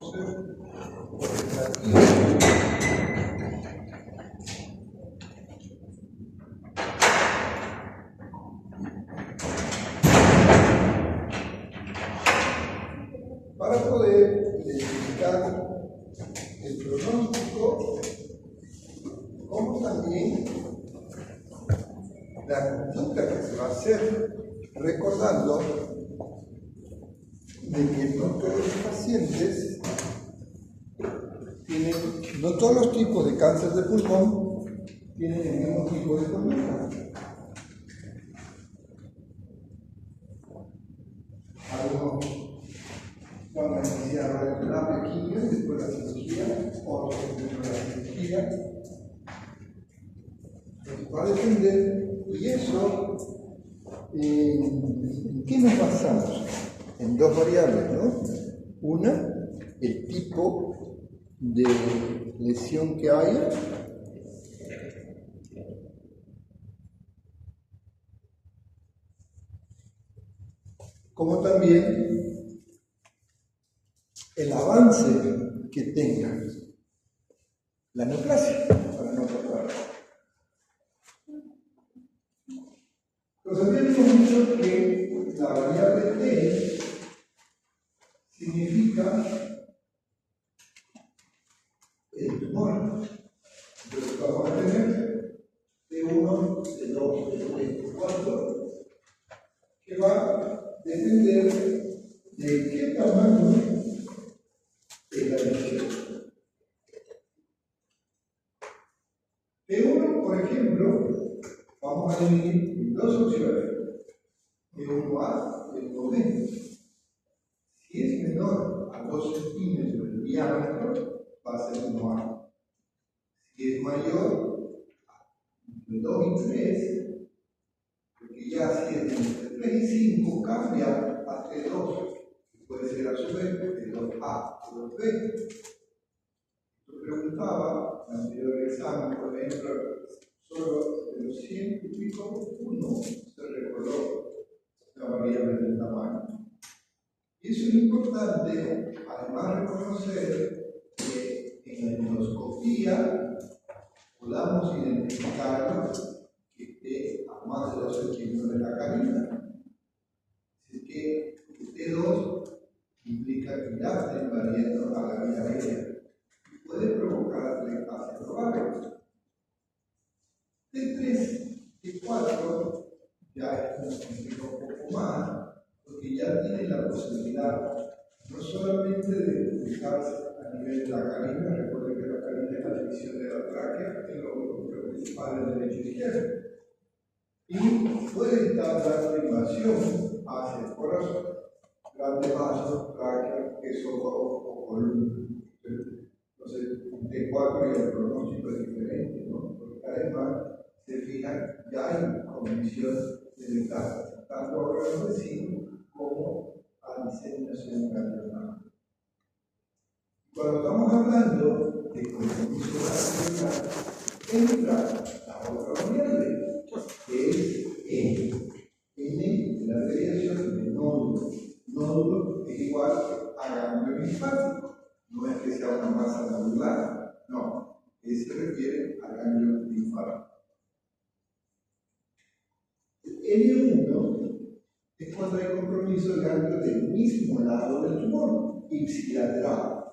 Para poder identificar el pronóstico, como también la conducta que se va a hacer, recordando de que no todos los pacientes tienen, no todos los tipos de cáncer de pulmón tienen el mismo tipo de conducta. Algunos van a iniciar radioterapia, quimio, después la cirugía, otros primero la cirugía. Va a depender, y eso, ¿en qué nos basamos? En dos variables, ¿no? Una, el tipo de lesión que haya, como también el avance que tenga la neoplasia, para no tratar. Entonces, habíamos dicho que la variable T significa el tumor. Entonces, vamos a tener T1, T2, T3, T4, que va a depender de qué tamaño es la lesión. T1, por ejemplo, vamos a dividir en dos opciones, T1A y T1B. Si es menor a 2 centímetros de diámetro, va a ser 1A. Si es mayor, entre 2 y 3, porque ya si es entre 3 y 5, cambia a T2, que puede ser a su vez T2A, T2B. Yo preguntaba en el anterior examen, por ejemplo, solo de los 100 y pico, uno se recordó la variable del tamaño. Y eso es importante, además reconocer que en la endoscopía podamos identificarlo que esté a más de 2 centímetros de la carina. Así que T2 implica que ya está invadiendo a la vía aérea y puede provocar ectasia probable. T3, T4 ya es un poco más, porque ya tiene la posibilidad no solamente de ubicarse a nivel de la carina, recuerden que la carina es la división de la tráquea, que es lo principal del derecho e izquierdo, y puede estar dando invasión hacia el corazón, grandes vasos, tráquea, esófago o columna. Entonces, un T4 y el pronóstico es diferente, ¿no? Porque además, se fijan, ya hay condición de metástasis, tanto a órganos vecinos como a diseminación cardiovascular. Cuando estamos hablando de compromiso cardiovascular, entra la otra variable, que es N. N es la abreviación de nódulo. Nódulo es igual a ganglio linfático. No es que sea una masa nodular, no. Se refiere a ganglio linfático. N1 es cuando hay compromiso de ganglio del mismo lado del tumor, ipsilateral.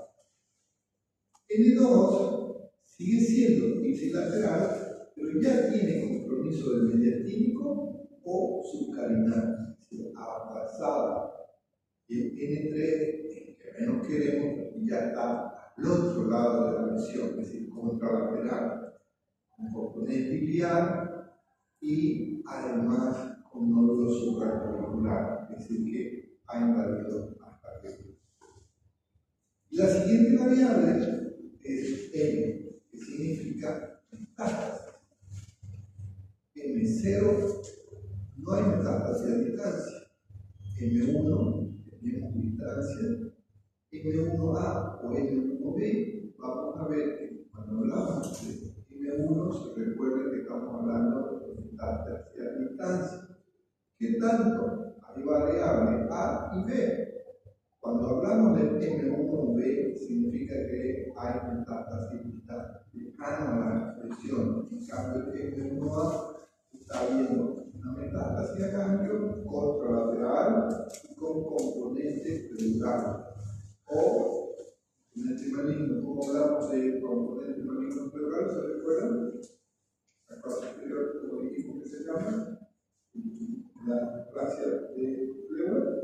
N2 sigue siendo ipsilateral, pero ya tiene compromiso del mediastínico o subcarinal, es decir, avanzado. Y el N3, el que menos queremos, ya está al otro lado de la lesión, es decir, contralateral, con componente biliar y además con nódulo supraclavicular, es decir, que ha invadido hasta arriba. Y la siguiente variable es M, que significa metástasis. M0 no hay metástasis a distancia. M1 tenemos distancia. M1A o M1B, vamos a ver que cuando hablamos de M1 se recuerda que estamos hablando de metástasis a distancia. ¿Qué tanto? Hay variables A y B. Cuando hablamos de M1B, significa que hay metástasis lejano a la expresión. En cambio, el NOA está habiendo una metástasis a cambio contralateral y con componente pleural. O componente maligno, como hablamos de componente maligno pleural, ¿se recuerdan? La clase anterior, como dijimos que se llama, la clase de pleural.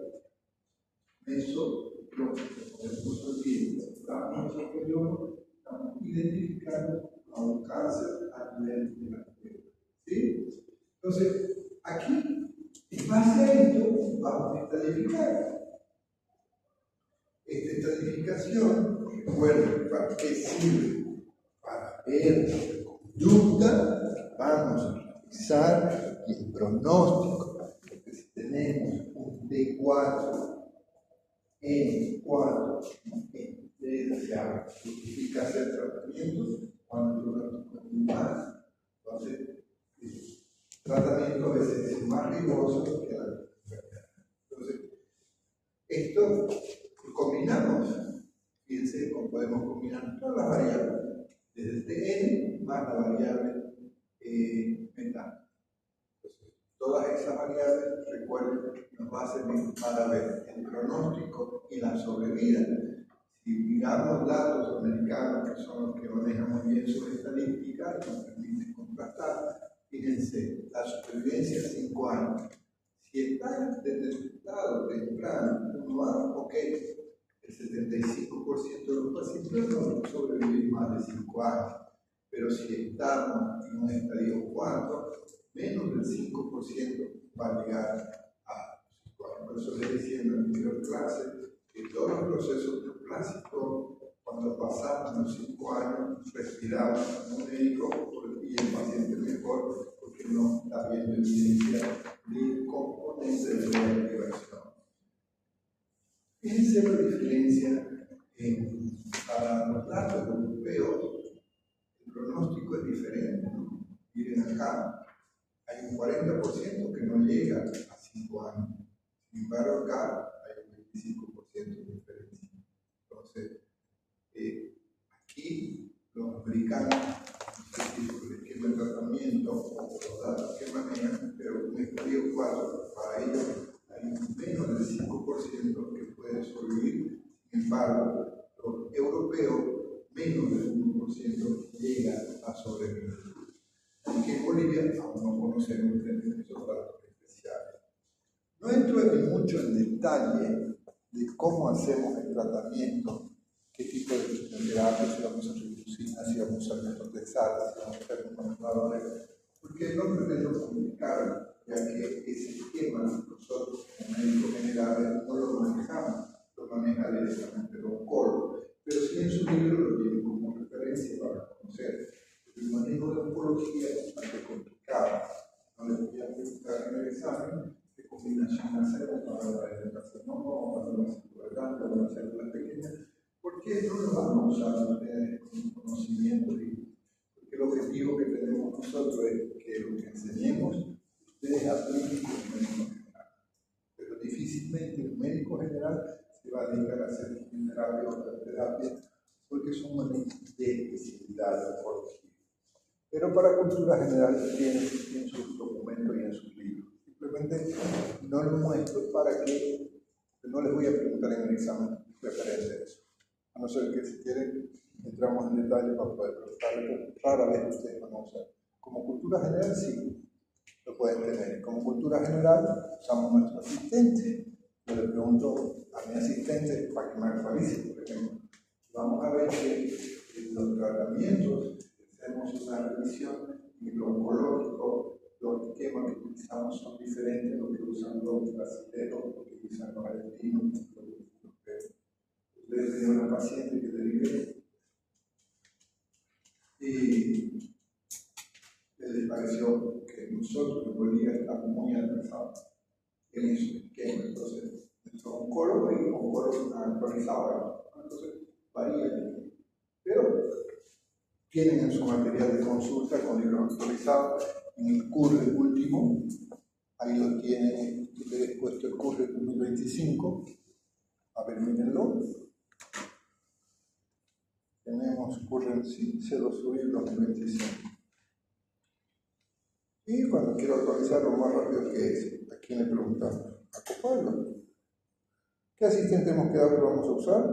Eso lo estamos identificando a un cáncer a nivel de la piel. ¿Sí? Entonces, aquí, en base a esto, vamos a estadificar. Esta estadificación, recuerden, ¿para qué sirve? Para ver conducta, vamos a revisar el pronóstico. Porque si tenemos un D4, N4, deseado, justifica hacer tratamientos cuando el pronóstico es muy mal. Entonces, el tratamiento a veces es más riguroso que la enfermedad. Entonces, esto lo combinamos. Fíjense cómo podemos combinar todas las variables, desde el TN más la variable mental. Entonces, todas esas variables, recuerden, nos va a servir para ver el pronóstico y la sobrevida. Si miramos datos americanos, que son los que manejan muy bien sus estadísticas, nos permiten contrastar, fíjense, la supervivencia en 5 años. Si está detectado temprano, uno va, ok, el 75% de los pacientes no sobreviven más de 5 años. Pero si estamos en un estadio 4, menos del 5% va a llegar a 5 años. Por eso les decía en la anterior clase que todos los procesos neoplásicos, cuando pasamos los 5 años, respiramos como médico y el paciente mejor porque no está viendo evidencia de componentes de reactivación. Fíjense la diferencia para los datos europeos. El pronóstico es diferente, ¿no? Miren acá, hay un 40% que no llega a 5 años. Sin embargo, acá hay un 25% de diferencia. Entonces, aquí los americanos, no sé si por el esquema de tratamiento o por los datos que manejan, pero un estadio 4, para ellos hay menos del 5% que puede sobrevivir. Sin embargo, los europeos, menos del 1% llega a sobrevivir. Así que en Bolivia aún no conocemos esos datos especiales. No entro mucho en detalle de cómo hacemos el tratamiento, qué tipo de terapia, si vamos a reducir, si vamos a metotexar, si vamos a hacer controladores, porque no pretendo complicar, ya que ese esquema nosotros como médicos generales no lo manejamos, lo maneja directamente el oncólogo, pero sí en su libro lo tienen como referencia para conocer. El manejo de oncología es bastante complicado, no les voy a preguntar en el examen qué combinación hacemos para el carcinoma o para la célula grande o para las células pequeñas. ¿Por qué no lo vamos a usar ustedes con conocimiento? Porque el objetivo que tenemos nosotros es que lo que enseñemos, ustedes apliquen como médico general. Pero difícilmente un médico general se va a dedicar a hacer quimioterapia o radioterapia porque son médicos de especialidad de oncología. Pero para cultura general tienen en sus documentos y en sus libros. Simplemente no lo muestro para que no les voy a preguntar en el examen referente a eso. A no ser que si quieren entramos en detalle para poder preguntarle, pero rara vez ustedes van a usar. Como cultura general sí, lo pueden tener. Como cultura general usamos nuestro asistente. Yo le pregunto a mi asistente para que me actualice, por ejemplo. Vamos a ver que los tratamientos, hacemos una revisión en lo oncológico, los esquemas que utilizamos son diferentes a los que usan los brasileños, los que usan los argentinos, los europeos. Ustedes tenían una paciente que derivé y les pareció que nosotros en Bolivia estamos muy atrasados en esos esquemas. Entonces, nuestros oncólogos y oncólogos han actualizado, entonces varía. Pero tienen en su material de consulta con libros actualizados, en el curso último, ahí lo tienen, les he puesto el curso 2025, a ver, mírenlo. tenemos currency 0 subir 2025. Y cuando quiero actualizarlo más rápido que es, ¿a quién le preguntamos? A Copilot. ¿Qué asistente hemos quedado que vamos a usar?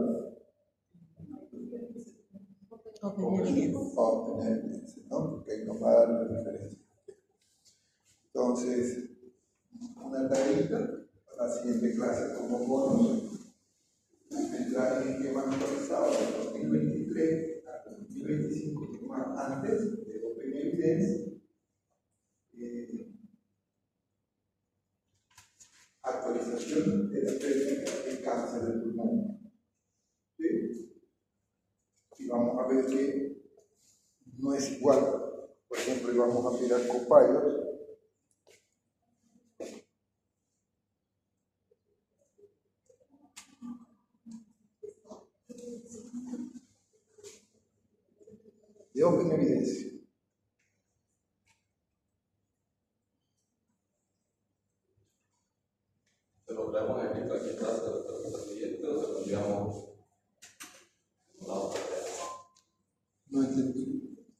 OpenEvidence, ¿no? Porque ahí nos va a dar la referencia. Entonces, una tareita para la siguiente clase como bonos. Entrar en esquemas actualizados de 2023 a 2025, más antes de OpenEvidence. Actualización de la técnica de cáncer de pulmón. ¿Sí? Y vamos a ver que no es igual. Por ejemplo, vamos a mirar Copilot. De OpenEvidence. ¿Se lo traemos aquí para que pase el siguiente o se lo enviamos la otra tarea? No entendí.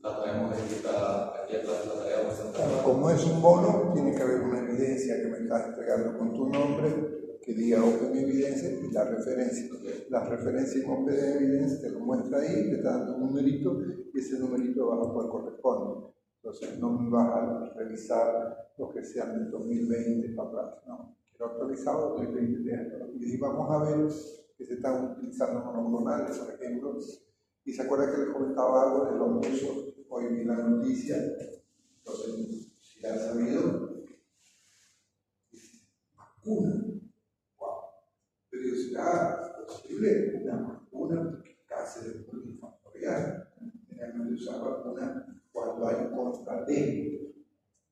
La traemos aquí atrás de la tarea presentada. Como es un bono, tiene que haber una evidencia que me estás entregando con tu nombre, que diga OpenEvidence y la referencia. La referencia en OpenEvidence te lo muestra ahí, te está dando un numerito y ese numerito va a cual corresponde. Entonces no me vas a revisar los que sean del 2020 para atrás, no. Quiero actualizado 2023. Y vamos a ver que se están utilizando monoclonales, por ejemplo. Y se acuerda que les comentaba algo de los usos, hoy vi la noticia, entonces, si han sabido, vacuna, wow, periodicidad, posible, una vacuna, cáncer de pulmón factorial, generalmente usar vacuna cuando hay un contradé,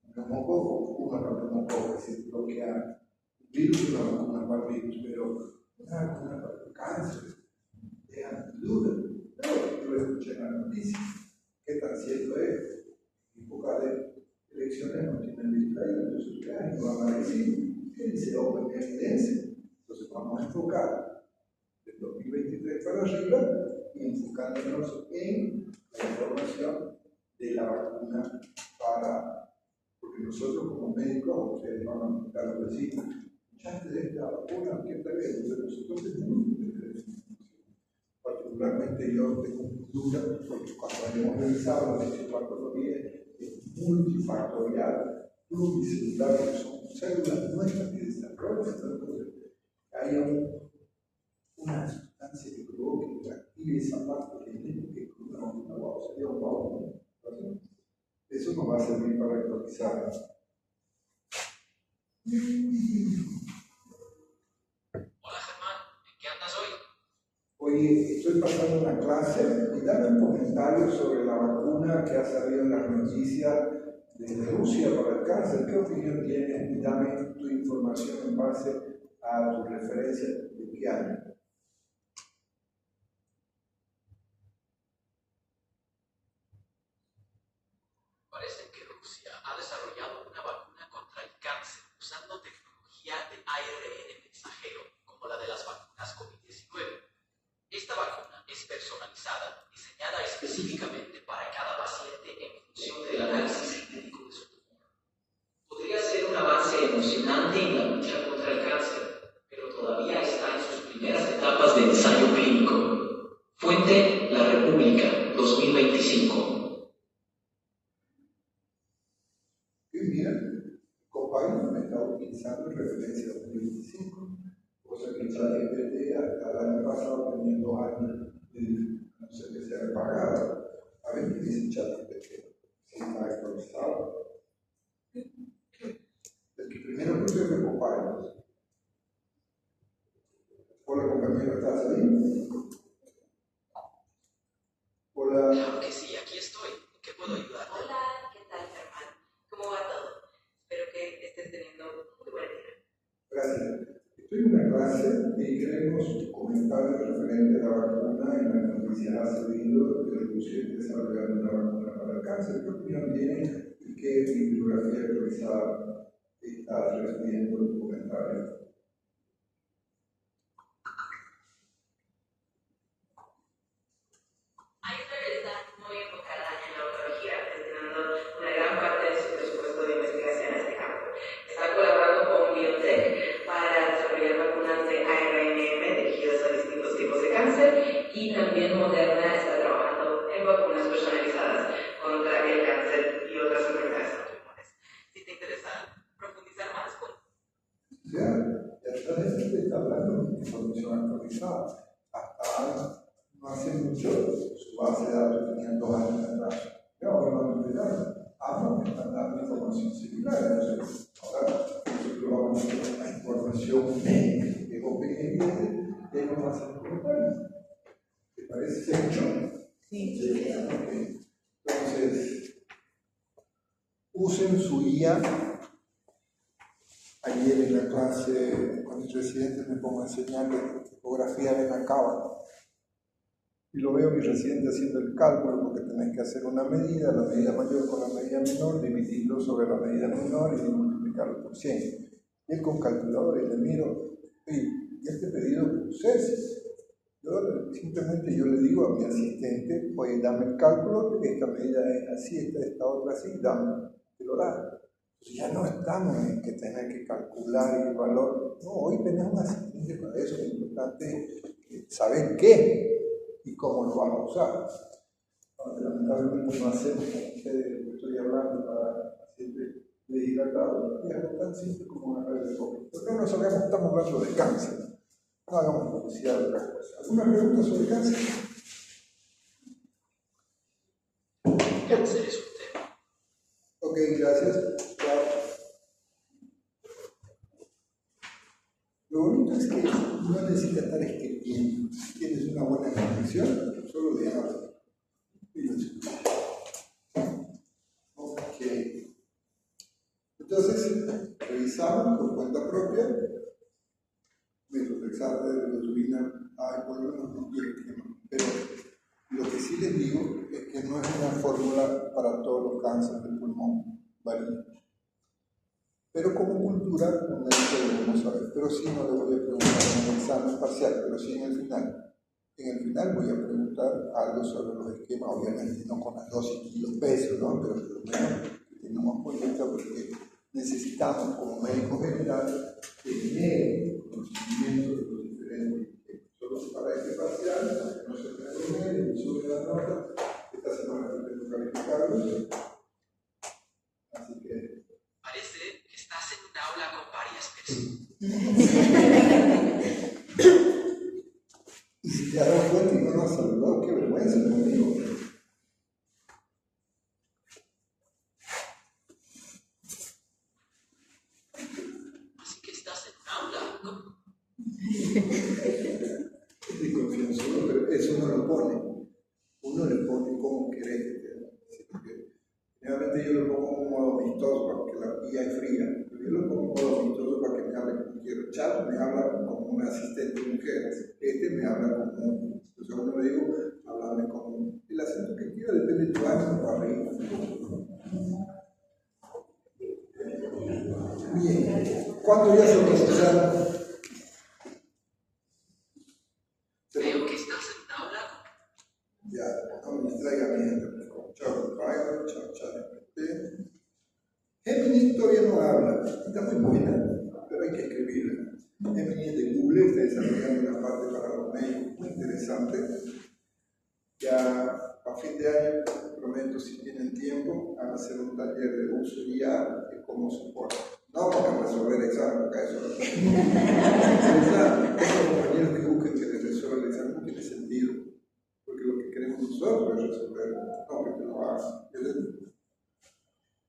un neumococo, una neumococo, es decir, bloquea el virus, una vacuna para el virus, pero una vacuna para el cáncer, dejan duda. Yo lo escuché en la noticia. ¿Qué tan cierto es? En época de elecciones no tienen lista y entonces ustedes no van a decir que dice OpenEvidence. Entonces vamos a enfocar del 2023 para arriba y enfocándonos en la información de la vacuna para, porque nosotros como médicos, ustedes van a explicar a los vecinos, ¿escuchaste de esta vacuna? ¿Qué tal es? Nosotros tenemos que tener esa información. Particularmente yo tengo duda porque cuando hemos revisado la fisiopatología es multifactorial, pluricelular, que son células nuestras que desarrollan, entonces hay una sustancia que provoque que active esa parte genética que una vacuna, wow, sería un wow. Eso nos va a servir para actualizar. Oye, estoy pasando una clase y dame un comentario sobre la vacuna que ha salido en las noticias de Rusia para el cáncer. ¿Qué opinión tienes? Y dame tu información en base a tu referencia de qué año. Parece que Rusia ha desarrollado una vacuna contra el cáncer usando tecnología de ARN mensajero, como la de las vacunas COVID-19. Esta vacuna es personalizada, diseñada específicamente para cada paciente en función del análisis genético de su tumor. Podría ser un avance emocionante en la lucha contra el cáncer, pero todavía está en sus primeras etapas de ensayo clínico. Fuente: La República, 2025. Y mira, Copilot me está utilizando en referencia a 2025, cosa que ChatGPT hasta el año pasado tenía 2 años de no sé qué sea pagado. A ver qué dice ChatGPT, si está actualizado. El que primero puse fue Copilot. Hola compañero, ¿estás ahí? Hola. Claro que sí, aquí estoy. ¿En qué puedo ayudarte? Hola, ¿qué tal, Germán? ¿Cómo va todo? Espero que estés teniendo un muy buen día. Gracias. Estoy en una clase y queremos comentarios referentes a la vacuna. En las noticias ha salido que Rusia está desarrollando una vacuna para el cáncer. ¿Qué opinión tiene y qué bibliografía actualizada está recibiendo el comentario? Hay hace mucho, su base de datos tenían 2 años de atraso. Y ahora van a empezar. Ambos me están dando información similar. Entonces, ahora nosotros vamos a hacer la información médica, que es OpenML, que no va a ser comentarios. ¿Te parece hecho? Sí. Okay. Entonces, usen su IA. Ayer en la clase con mis residentes me pongo a enseñar tipografía de Nakaba. Y lo veo a mi residente haciendo el cálculo porque tenés que hacer una medida, la medida mayor con la medida menor, dividirlo sobre la medida menor y multiplicarlo por 100. Y él con calculadora y le miro, ¿y este pedido que usé? Simplemente yo le digo a mi asistente, oye, dame el cálculo, esta medida es así, esta otra así, dame, te lo da. Ya no estamos en que tener que calcular el valor. No, hoy tenemos un asistente para eso. Es importante saber qué y cómo lo vamos a usar. Lamentablemente no hacemos con ustedes lo que estoy hablando para pacientes deshidratados. Y es algo tan simple como una red de COVID. Porque no sabemos, estamos hablando de cáncer. No hagamos publicidad de otra cosa. ¿Alguna pregunta sobre cáncer? Cáncer es un tema. Ok, gracias. Lo bonito es que no necesitas estar escribiendo. Si tienes una buena conexión, solo de hablar. Ok. Entonces, revisamos por cuenta propia. Metotrexate, ributulina, por lo menos no quiero que no. Pero lo que sí les digo es que no es una fórmula para todos los cánceres del pulmón. Varía. Pero como cultura, no debemos saber. Pero sí no le voy a preguntar en el examen parcial, pero sí en el final. En el final voy a preguntar algo sobre los esquemas, obviamente no con las dosis y los pesos, ¿no? Pero por lo menos que tengamos cuenta porque necesitamos como médico general tener conocimiento de los diferentes esquemas. Solo para este parcial, para que no se pregunte, y sube la nota, esta semana pretendo calificarlos. Así que Parece que estás en un aula con varias personas. y si te das cuenta y no lo has saludado, qué vergüenza, mi amigo. Así que estás en un aula. ¿Cómo? Estoy confianza, pero eso no lo pone. Uno le pone como querés. Generalmente yo lo pongo en modo amistoso porque la guía es fría. Pero yo lo pongo en modo amistoso para que me hable como quiero. Chad me habla como un asistente mujer. Este me habla como un. Entonces cuando le digo, háblame como el acento que quiera, depende de tu ánimo para arriba. Bien. ¿Cuánto ya se procesaron? Veo que estás en un aula. Ya, no me distraiga mi gente. Chao, Driver, chao, Gemini todavía no habla, está muy buena, pero hay que escribirla. Gemini es de Google, está desarrollando una parte para los médicos muy interesante. Ya a fin de año, prometo, si tienen tiempo, van a hacer un taller de uso y IA de cómo soporta. No para resolver el examen, porque eso no tengo compañeros que busquen que les resuelva el examen, no tiene sentido. Porque lo que queremos nosotros es resolver, no que te lo hagan.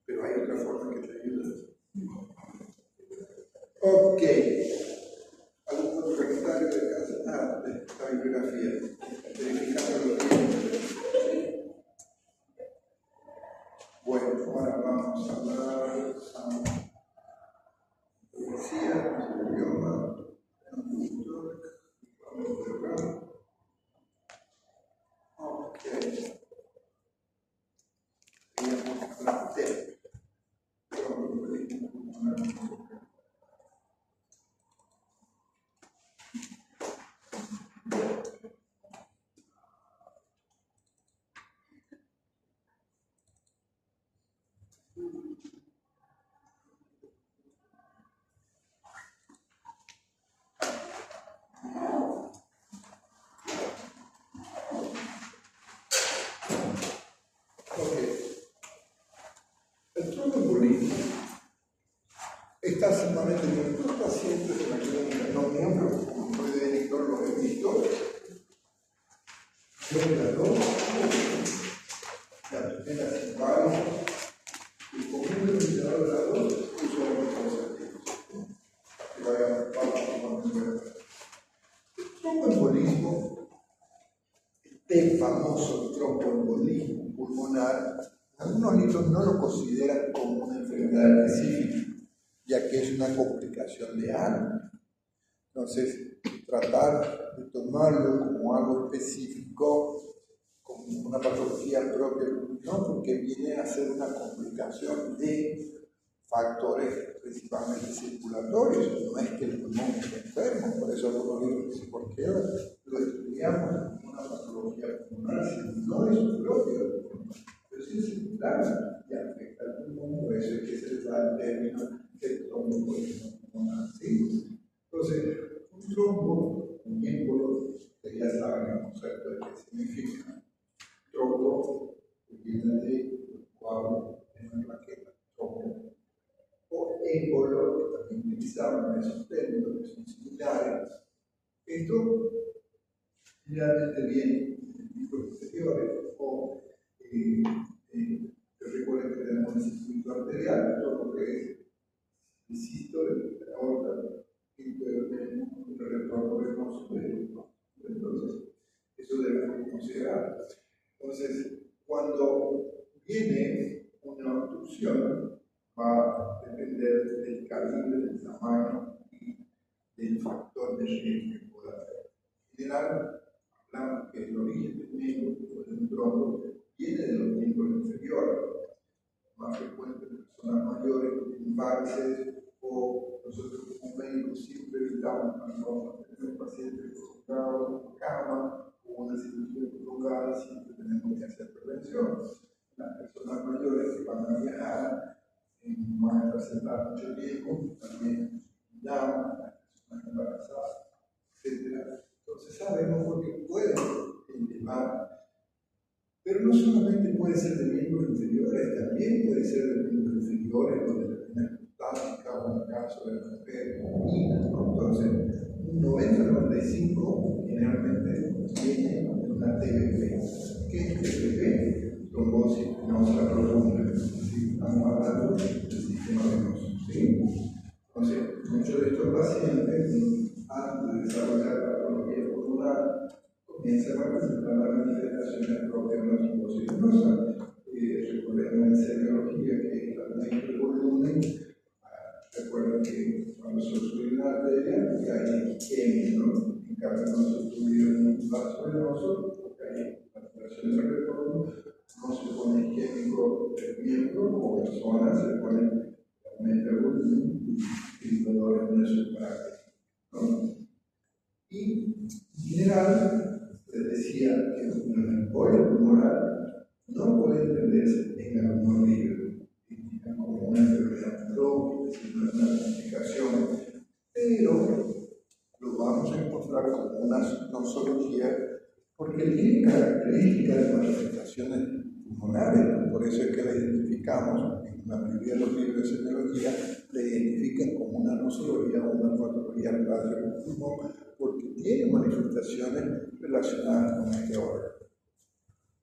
Pero hay otra forma que te ayude. Ok. ¿Algún otro comentario de casa? De esta bibliografía. Verificando los tiempos. Bueno, ahora vamos a hablar de poesía, de idioma, ok. Teníamos la T. El tromboembolismo está sumamente bien. Los pacientes de la clínica no miembros, como soy director, los he visto. Creo que las dos, la primera es inválido, el común denominador de las dos es usualmente positivos. Que vayan vamos a ver. El tromboembolismo, este famoso tromboembolismo pulmonar, algunos libros no lo consideran como una enfermedad específica, ya que es una complicación de algo. Entonces, tratar de tomarlo como algo específico, como una patología propia, no, porque viene a ser una complicación de factores principalmente circulatorios, no es que el pulmón esté enfermo, por eso algunos libros dicen, ¿por qué lo estudiamos como una patología pulmonar si no es su propio? Pero sí es circular y afecta al pulmón, por eso es que se le da el término de tromboembolismo pulmonar. ¿Sí? Entonces, un trombo, un émbolo, que ya saben el concepto de qué significa. Trombo, que viene de coágulo en una plaqueta, trombo. O émbolo, que también utilizaban esos términos que son similares. Esto generalmente viene en tipos posteriores o recuerden que tenemos el circuito arterial, todo lo que es el sístole, la aorta, y luego tenemos el retorno venoso del. Entonces, eso debemos considerar. Entonces, cuando viene una obstrucción, va a depender del calibre, del tamaño y del factor de riesgo que pueda haber. En general, hablamos que el origen del miembro o de un trombo viene de los miembros inferiores, más frecuente en personas mayores, en infantes, o nosotros como médicos siempre evitamos cuando tenemos pacientes prolongados en cama o una cirugía prolongada, siempre tenemos que hacer prevención. Las personas mayores que van a viajar, van a estar sentadas mucho tiempo, también llaman, las personas embarazadas, etc. Entonces sabemos por qué pueden llevar. Pero no solamente puede ser de miembros inferiores, también puede ser de miembros inferiores o de la vena plástica o en el caso de la mujer femenina, ¿no? Entonces, un 90-95 generalmente viene de una TBP. ¿Qué es TBP? Trombosis venosa profunda. ¿Sí? Estamos hablando del sistema venoso. ¿Sí? Entonces, muchos de estos pacientes, antes de desarrollar patología pulmonar, comienzan a presentar las manifestaciones propias de la trombosis venosa. Recordemos en semiología que el aumento del volumen, recuerden que cuando se obstruye una arteria, hay isquemia, ¿no? En cambio, cuando se obstruye un vaso venoso, porque hay alteraciones del retorno, no se pone isquémico el miembro o en zona, se pone aumenta el volumen y el dolor no es superáctico, ¿no? Y en general, les decía que una embolia pulmonar no puede entenderse en algunos libros como una enfermedad propia, sino una complicación, pero lo vamos a encontrar como una nosología porque tiene características de manifestaciones pulmonares, por eso es que la identificamos en la mayoría de los libros de semiología, la identifican como una nosología o una patología relacionada con el pulmón, porque tiene manifestaciones relacionadas con este órgano.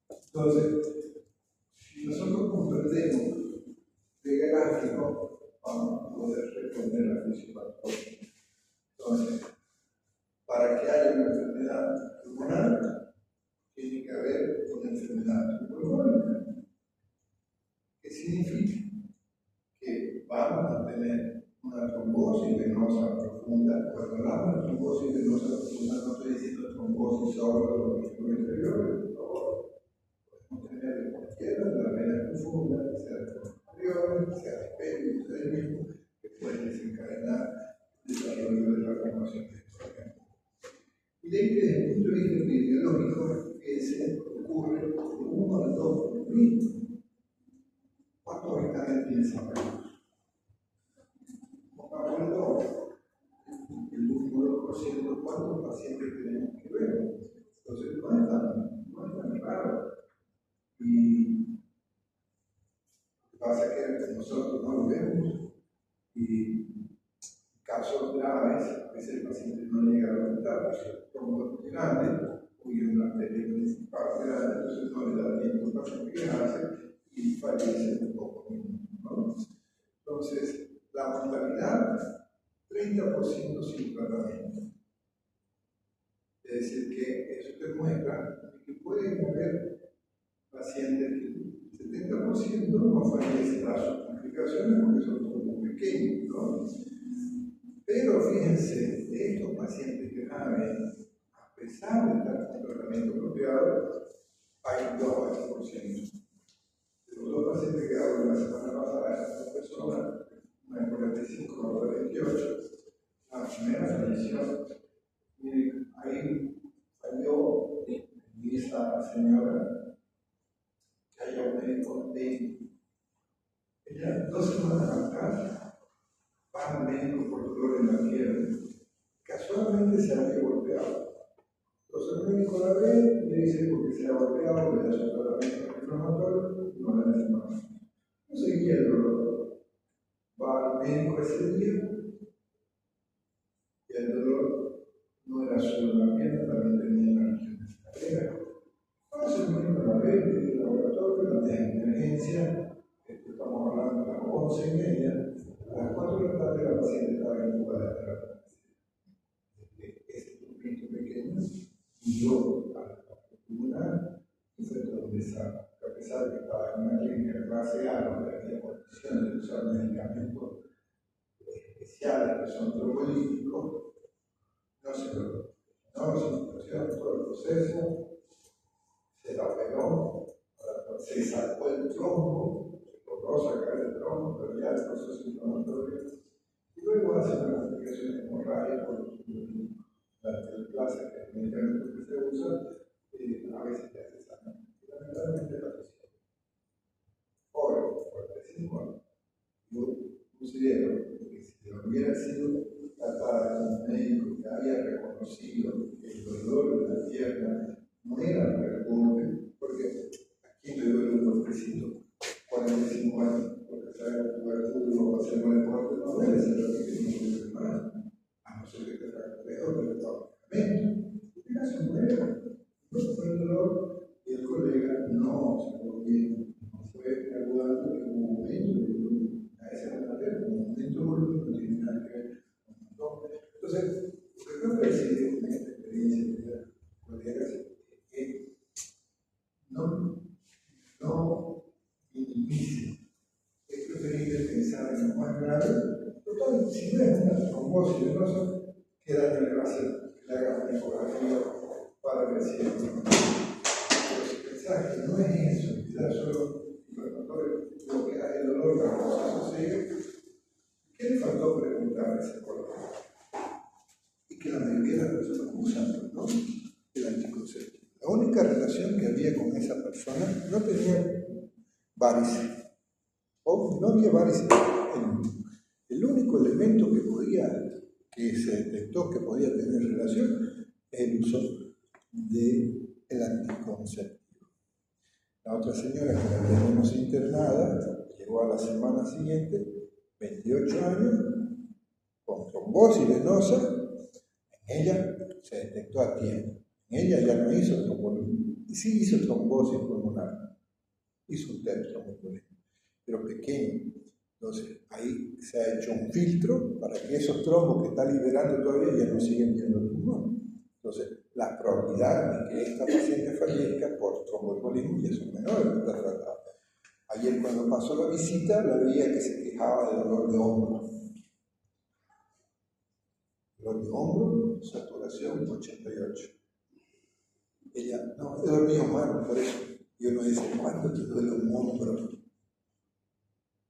Entonces, si nosotros comprendemos de gráfico, vamos a poder responder la fisiopatología. Entonces, para que haya una enfermedad pulmonar, tiene que haber una enfermedad pulmonar. ¿Qué significa? Que vamos a tener una trombosis venosa profunda. Cuando hablamos de trombosis venosa profunda, no estoy diciendo trombosis solo de los músculos inferiores, por favor. Podemos tener de cualquiera de las venas profundas, sea de los inferiores, sea de pecho, sea del mismo, que pueden desencadenar el desarrollo de la formación de estos órganos. Y de ahí, desde el punto de vista epidemiológico, ese ocurre de 1 al 2%. ¿Cuántos habitantes tiene San Carlos? Pongamos el último 2%, ¿cuántos pacientes tenemos que ver? Entonces, no es tan raro. Y lo que pasa es que nosotros no lo vemos. Y en casos graves, a veces el paciente no llega a aumentar, porque es muy grande, cuya una arteria principal países un poco menos, ¿no? Entonces, la mortalidad, 30% sin tratamiento. Es decir, que eso te muestra que pueden haber pacientes que el 70% no fallecen a sus complicaciones porque son todos muy pequeños, ¿no? Pero fíjense, de estos pacientes graves, a pesar de estar con tratamiento apropiado, hay 2%. De los dos pacientes que hablé la semana pasada, dos personas, una de 45 y otra de 28, la primera falleció. Miren, ahí falló esa señora que haya un médico de ella 2 semanas atrás va al médico por dolor en la pierna. Casualmente se había golpeado. Entonces el médico la ve y le dice porque se ha golpeado, le da su tratamiento inflamatorio y no la hace más. No seguía el dolor. Va al médico ese día y el dolor no era solo en la pierna, también tenía en la región de la cadera. Entonces el médico la ve, le dice el laboratorio, la deja en emergencia, estamos hablando de las 11:30, a las 4 de la tarde la paciente estaba en fuga de terapia. Ese grupito pequeño y yo a la tribunal y fue todo un desastre. A pesar de que estaba en una clínica clase A, donde había condiciones de usar medicamentos especiales que son trombólíticos, no se logró. No, se situación, todo el proceso, se la operó, se sacó el trombo, se logró sacar el trombo, pero ya el proceso inflamatorio. Y luego hace una complicación hemorrágica por la clase que es el medicamento que se usa, a veces te hace sangre. Y lamentablemente la presión. Ahora, 45 años, yo considero que si hubiera sido tratada con un médico que había reconocido que el dolor de la pierna no era un reporte, porque ¿a quién le duele un golpecito? 45 años, porque sabe jugar fútbol o hacer un deporte, no duele, se lo que no duele más, a no ser que te traiga peor, pero está medicamento. En este caso no fue el dolor y el colega no se fue bien, no fue ayudando en un momento, a esa manera, en un momento no tiene nada que ver con el dolor. Entonces, lo que yo decir en esta experiencia de colegas es que no minimice. Es preferible pensar en lo más grave. Total, si no es una trombosis venosa, ¿qué daño le va a hacer? Que le haga una ecografía para ver si es una. Pero si pensás que no es eso, quizás solo inflamatorio, lo que hace el dolor, la cosa sigue, ¿qué le faltó preguntar a ese colega? Y que la mayoría de las personas usan, ¿no? El anticonceptivo. La única relación que había con esa persona no tenía varices. O no había varices. El único elemento que se detectó que podía tener relación es el uso del anticonceptivo. La otra señora que la tenemos internada llegó a la semana siguiente, 28 años, con trombosis venosa. En ella se detectó a tiempo. En ella ya no hizo trombosis, y sí hizo trombosis pulmonar. Hizo un TEP tromboembolismo, pero pequeño. Entonces, ahí se ha hecho un filtro para que esos trombos que está liberando todavía ya no siguen yendo al pulmón. Entonces, la probabilidad de que esta paciente fallezca por tromboembolismo ya son menores, no está tratada. Ayer cuando pasó la visita, la veía que se quejaba de dolor de hombro. Dolor de hombro, saturación 88. Ella, no, he dormido mal, por eso. Y uno dice, ¿cuánto te duele un hombro?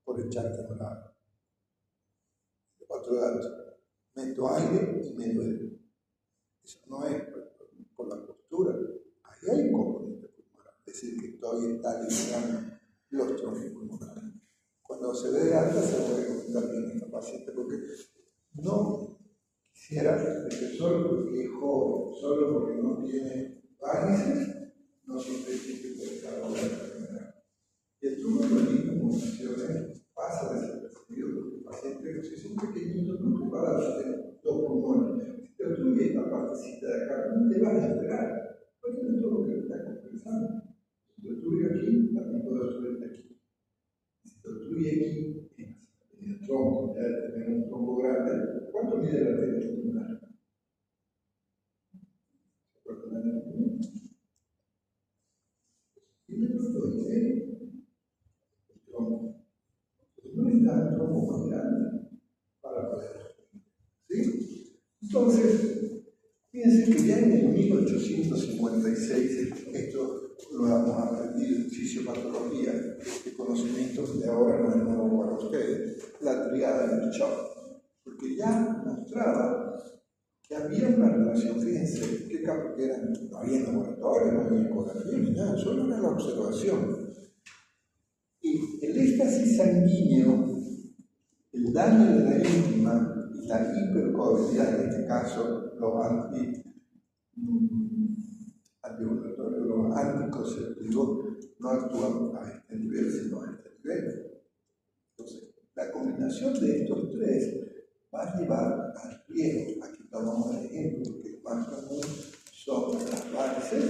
Por echarte a volar. Otro dato, meto aire y me duele. Eso no es por la postura. Ahí hay un componente pulmonar, es decir, que todavía está liberando los trombos pulmonares. Cuando se dé alta, se puede recomendar bien a esta paciente, porque no quisiera que solo porque es joven, solo porque no tiene varices, no sospeche que puede estar con la enfermedad. Y el tromboembolismo en ocasiones pasa desapercibido porque el paciente, si son pequeñitos, no preparados, tienen dos pulmones. Si te obstruye esta partecita de acá, no te vas a esperar, porque no es todo lo que te está compensando. Si te obstruye aquí, también puede obstruirte aquí. tener un trombo grande. ¿Cuánto mide la arteria pulmonar? No necesitas un trombo más grande para poder. ¿Sí? Entonces, fíjense que ya en el 1856, esto lo hemos aprendido en fisiopatología, este conocimiento de ahora no es nuevo para ustedes, la triada del shock, porque ya mostraba que había una relación, fíjense, que eran, no había laboratorio, no había ecografía ni nada, solo era la observación. Y el éxtasis sanguíneo, el daño de la íntima y la hipercoagulabilidad, en este caso, los anticonceptivos no actúan a este nivel, sino a este nivel. Entonces, la combinación de estos tres va a llevar al riesgo. Aquí tomamos el ejemplo, porque el más común son las varices.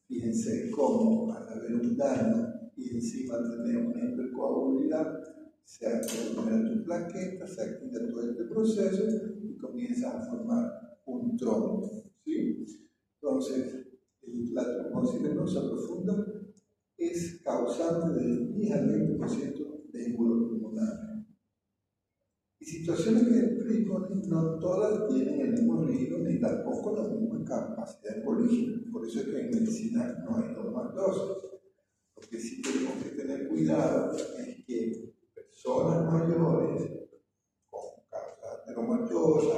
Fíjense cómo al haber un daño y encima tener una hipercoagulabilidad, se acumula tu plaqueta, se activa todo este proceso y comienza a formar un trombo. ¿Sí? Entonces, la trombosis venosa profunda es causante del 10 al 20% de émbolo pulmonar. Y situaciones que explico, no todas tienen el mismo riesgo ni tampoco la misma capacidad embolígena. Por eso es que en medicina no hay normas dosis. Lo que sí tenemos que tener cuidado es que personas mayores con causa ateromatosa,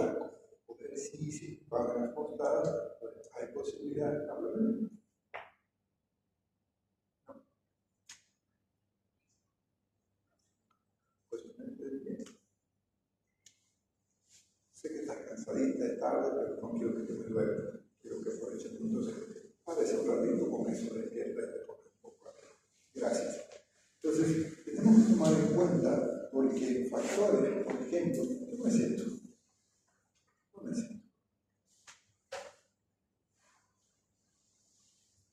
con ejercicio, que van a costar, pues hay posibilidad de hablar. Sé que estás cansadita, es tarde, pero no quiero que te me duermas. Quiero que aproveches. Entonces, párese un ratito con eso de que gracias. Entonces, tenemos que tomar en cuenta, porque factores, por ejemplo, ¿cómo es esto? ¿Cómo es esto?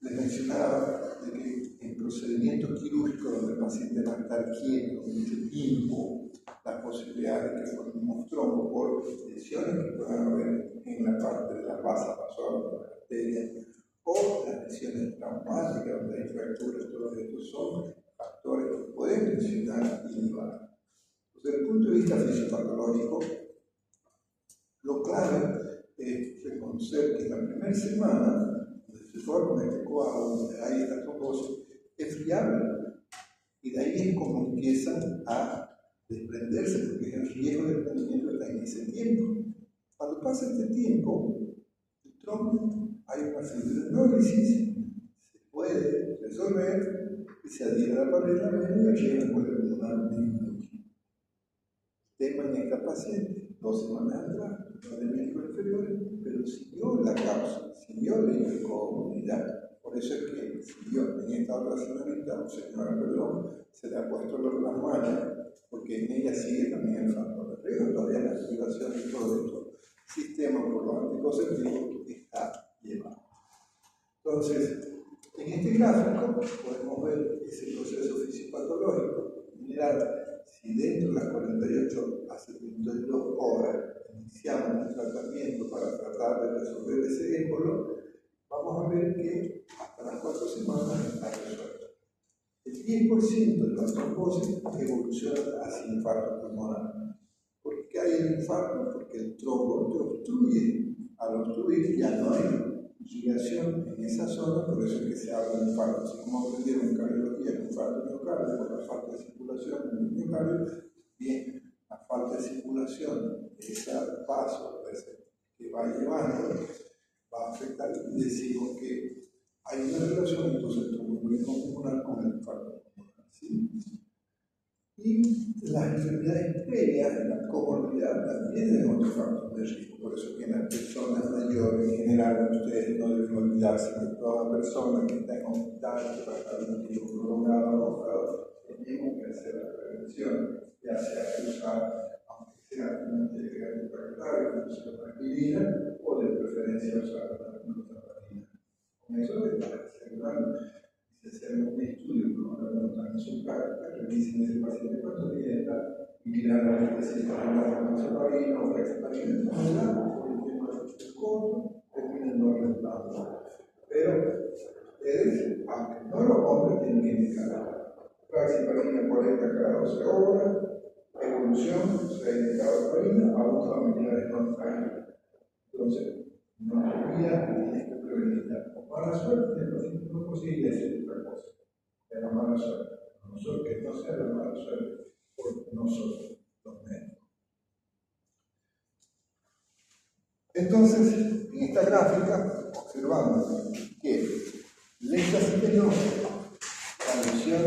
Les mencionaba de que en procedimientos quirúrgicos donde el paciente va a estar quieto mucho tiempo, la posibilidad de que formemos trombo por lesiones que puedan haber en la parte de la base vasoal de la arteria o las lesiones traumáticas donde hay fracturas, todos estos son factores que pueden lesionar y llevar. Desde el punto de vista fisiopatológico, lo clave es reconocer que en la primera semana se forma este coágulo, donde hay esta trombosis, es friable. Y de ahí es como empiezan a desprenderse, porque el riesgo de desprendimiento está en ese tiempo. Cuando pasa este tiempo, el trombo, hay una fibrinólisis, se puede resolver y se adhiere a la pared de la vena y el riesgo puede pulmonar disminuir. Tema en esta paciente, 2 semanas atrás, no de médico inferior, pero siguió la causa, siguió la hipercoagulabilidad. Por eso es que siguió en esta otra señorita, señora, perdón, se le ha puesto las manos, porque en ella sigue también el factor de riesgo, todavía la activación de todo esto sistema por los anticonceptivos está llevado. Entonces, en este gráfico podemos ver ese proceso fisiopatológico. Mirar si dentro de las 48 a 72 horas iniciamos el tratamiento para tratar de resolver ese émbolo, vamos a ver que hasta las 4 semanas está resuelto. El 10% de la trombosis evoluciona hacia infarto pulmonar. ¿Por qué hay el infarto? Porque el trombo te obstruye. Al obstruir ya no hay irrigación en esa zona, por eso es que se habla de infarto. Así como aprendieron en cardiología el infarto miocardio por la falta de circulación en el miocardio, bien, la falta de circulación, ese paso que va llevando, va a afectar. Y decimos que hay una relación entonces entre el tromboembolismo pulmonar con el infarto pulmonar. ¿Sí? Y las enfermedades previas, la comorbilidad también es otro factor de riesgo. Por eso que en las personas mayores, en general, ustedes no deben olvidarse que toda persona que está en hospital, que va a estar un tiempo prolongado, tenemos que hacer la prevención, ya sea usar, aunque sea una antiagregante fractal, incluso la aspirina, o de preferencia usar la notalgina. Con eso les va a asegurar. Si hacemos un estudio, no están en su práctica, revisen el paciente cuánto tiene edad, mirar a ver si está hablando con heparina o hexaparina, por el tema del costo, terminan no rentando. Pero ustedes, aunque no lo compren, tienen que indicar hexaparina 40 cada 12 horas, evolución, se ha indicado heparina, aún familiares no traen. Entonces, no olvida que tienes que prevenir con mala suerte, el paciente no consigue hacer otra cosa. Es la mala suerte. A nosotros que no sea la mala suerte por nosotros, los médicos. Entonces, en esta gráfica, observamos que lexacipenose, la lesión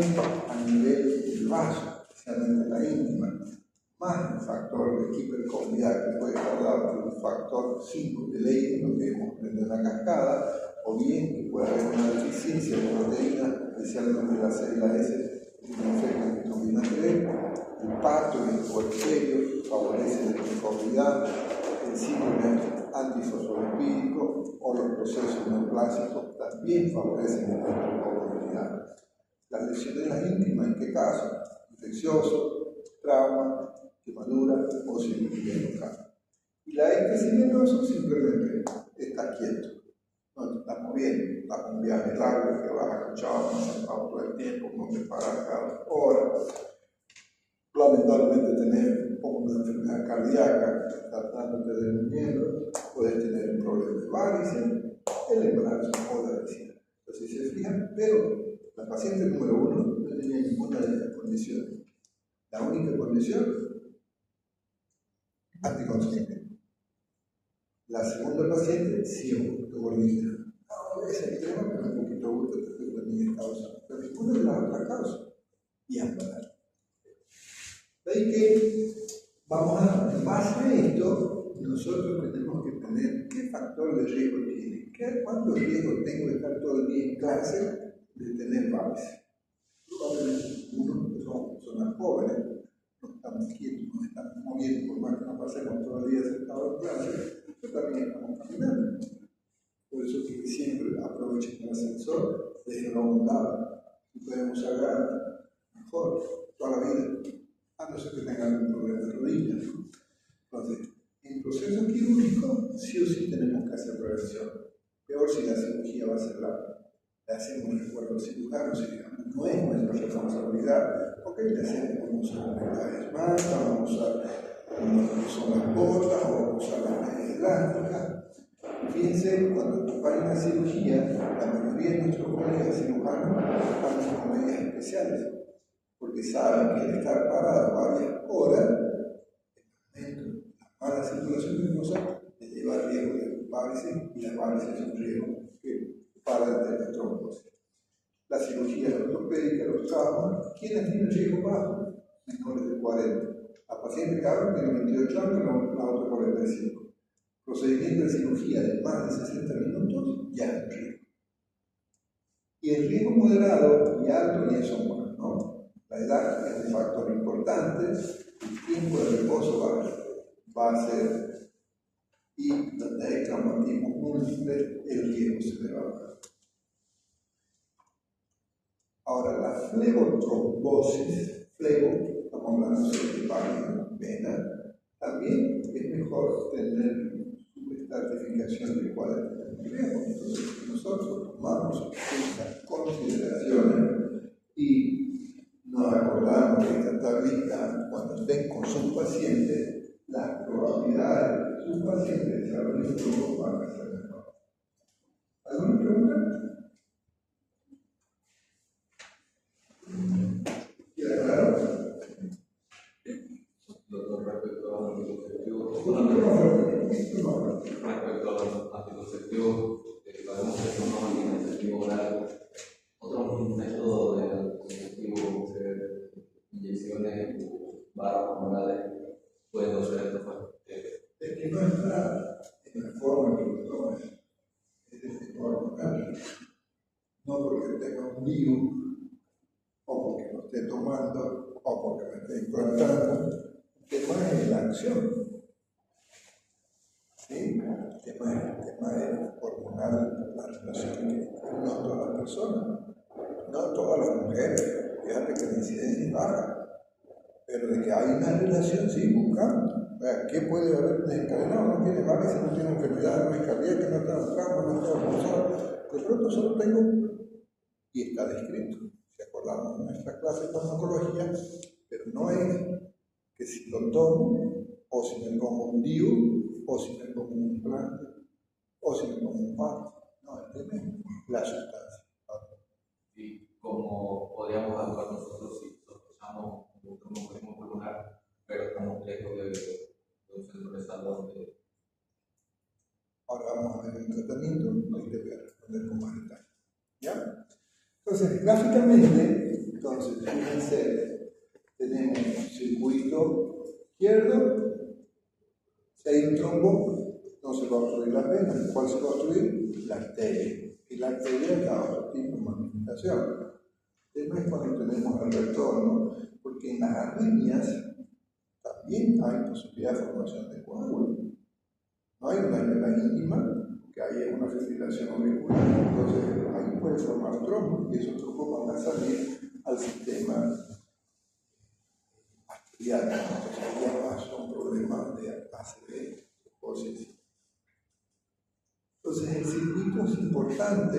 a nivel del vaso, especialmente la íntima, más el factor de hipercoagulidad que puede causar por el factor 5 de ley, lo que hemos aprendido en la cascada, o bien que pueda haber una deficiencia de proteínas, especialmente la célula S, que tiene un efecto en vitamina D, el parto y el puerperio favorece la hipercoagulidad, el síndrome antifosfolipídico o los procesos neoplásicos también favorecen la hipercoagulidad. Las lesiones de las íntimas, ¿en qué caso? Infeccioso, trauma, quemadura o cirugía local. Y la ectacimenosis simplemente está quieto, no te estás moviendo, estás en un viaje largo que vas a escuchar sentado todo el tiempo, no te paras cada hora. Lamentablemente tener una enfermedad cardíaca, tratándote de un miembro, puedes tener un problema de varices, el embarazo o la vecina. Entonces se fijan, pero la paciente número 1 no tenía ninguna de estas condiciones. La única condición, anticonceptiva. La segunda paciente, sí, un poquito gordita. No, es el tema, pero un poquito gordo, pero también es causa. Pero ninguna de las otras causas. Y ambas. De ahí que vamos a, en base a esto, nosotros tenemos que tener qué factor de riesgo tiene, cuánto riesgo tengo de estar todo el día en clase de tener varices. Probablemente uno que somos personas jóvenes, no estamos quietos, no estamos moviendo, por más que no pasemos todo el día sentados en clase, pero también estamos caminando. Por eso que siempre aprovechen el ascensor, déjenlo a un lado. Si podemos usar mejor toda la vida, a no ser que tengan un problema de rodillas. Entonces, en proceso quirúrgico, sí o sí tenemos que hacer prevención. Peor si la cirugía va a ser larga. Le hacemos un recuerdo cirujano, si digamos, no es nuestra responsabilidad, porque le hacemos, vamos a usar vendajes mantas, vamos a usar son las botas, o vamos a usar las medias elásticas. Fíjense, cuando acompañan la cirugía, la mayoría de nuestros colegas cirujanos van con medidas especiales, porque saben que al estar parados varias horas, la mala circulación venosa les lleva al riesgo de varices, y las varices es un riesgo que para el trombosis. La cirugía ortopédica, los traumas, ¿quiénes tienen riesgo bajo? Menores de 40. La paciente Carlos tiene 28 años, la otra 45. Procedimiento de cirugía de más de 60 minutos, ya es un riesgo. Y el riesgo moderado y alto ya son más, ¿no? La edad es un factor importante, el tiempo de reposo va a ser, y donde hay traumatismo múltiple, el riesgo se le va a bajar. Ahora, la flebotrombosis, estamos hablando de página, vena, también es mejor tener su estratificación de cuál es el riesgo. Entonces, nosotros tomamos estas consideraciones y nos acordamos de esta tablita cuando estén con sus pacientes, las probabilidades de sus pacientes desarrollen un grupo van a ser mejor. ¿Alguna pregunta? ¿Queda claro? Doctor, respecto a los anticonceptivos, sabemos que son los anticonceptivos orales. Otro método de anticonceptivo, inyecciones barras hormonales, pueden ser estos. Es que no está en la forma que lo tomes, es de forma hormonal. No porque tenga un virus, o porque lo esté tomando, o porque me esté implantando. El tema es la acción. ¿Sí? El tema es hormonal, la relación que no todas las personas, no todas las mujeres. Fíjate que la incidencia es baja. Pero de que hay una relación, sí, buscando. ¿Qué puede haber desencadenado? No tiene varices, no tiene enfermedad, no es cardíaca, no está buscando, no está abusado. De pronto solo tengo, y está descrito, si acordamos de nuestra clase de farmacología, pero no es que si lo tomo, o si me pongo un DIU, o si me pongo un implante, o si me pongo un par. No, el tema es la sustancia. Y cómo podríamos actuar nosotros si sospechamos un tromboembolismo pulmonar, pero estamos lejos de un centro de salud donde... Ahora vamos a ver el tratamiento y te voy a responder con más detalle. ¿Ya? Entonces, gráficamente, fíjense, tenemos un circuito izquierdo. Si hay un trombo, no se va a obstruir la vena. ¿Cuál se va a obstruir? La arteria. Y la arteria da otro tipo de manifestación. El tema es cuando tenemos el retorno, porque en las arritmias también hay posibilidad de formación de coágulos. No hay una regla íntima, que hay una fibrilación auricular, entonces ahí puede formar trombos, y esos trombos van a salir al sistema arterial. Entonces ahí ya son problemas de ACV, psicosis. Entonces el circuito es importante,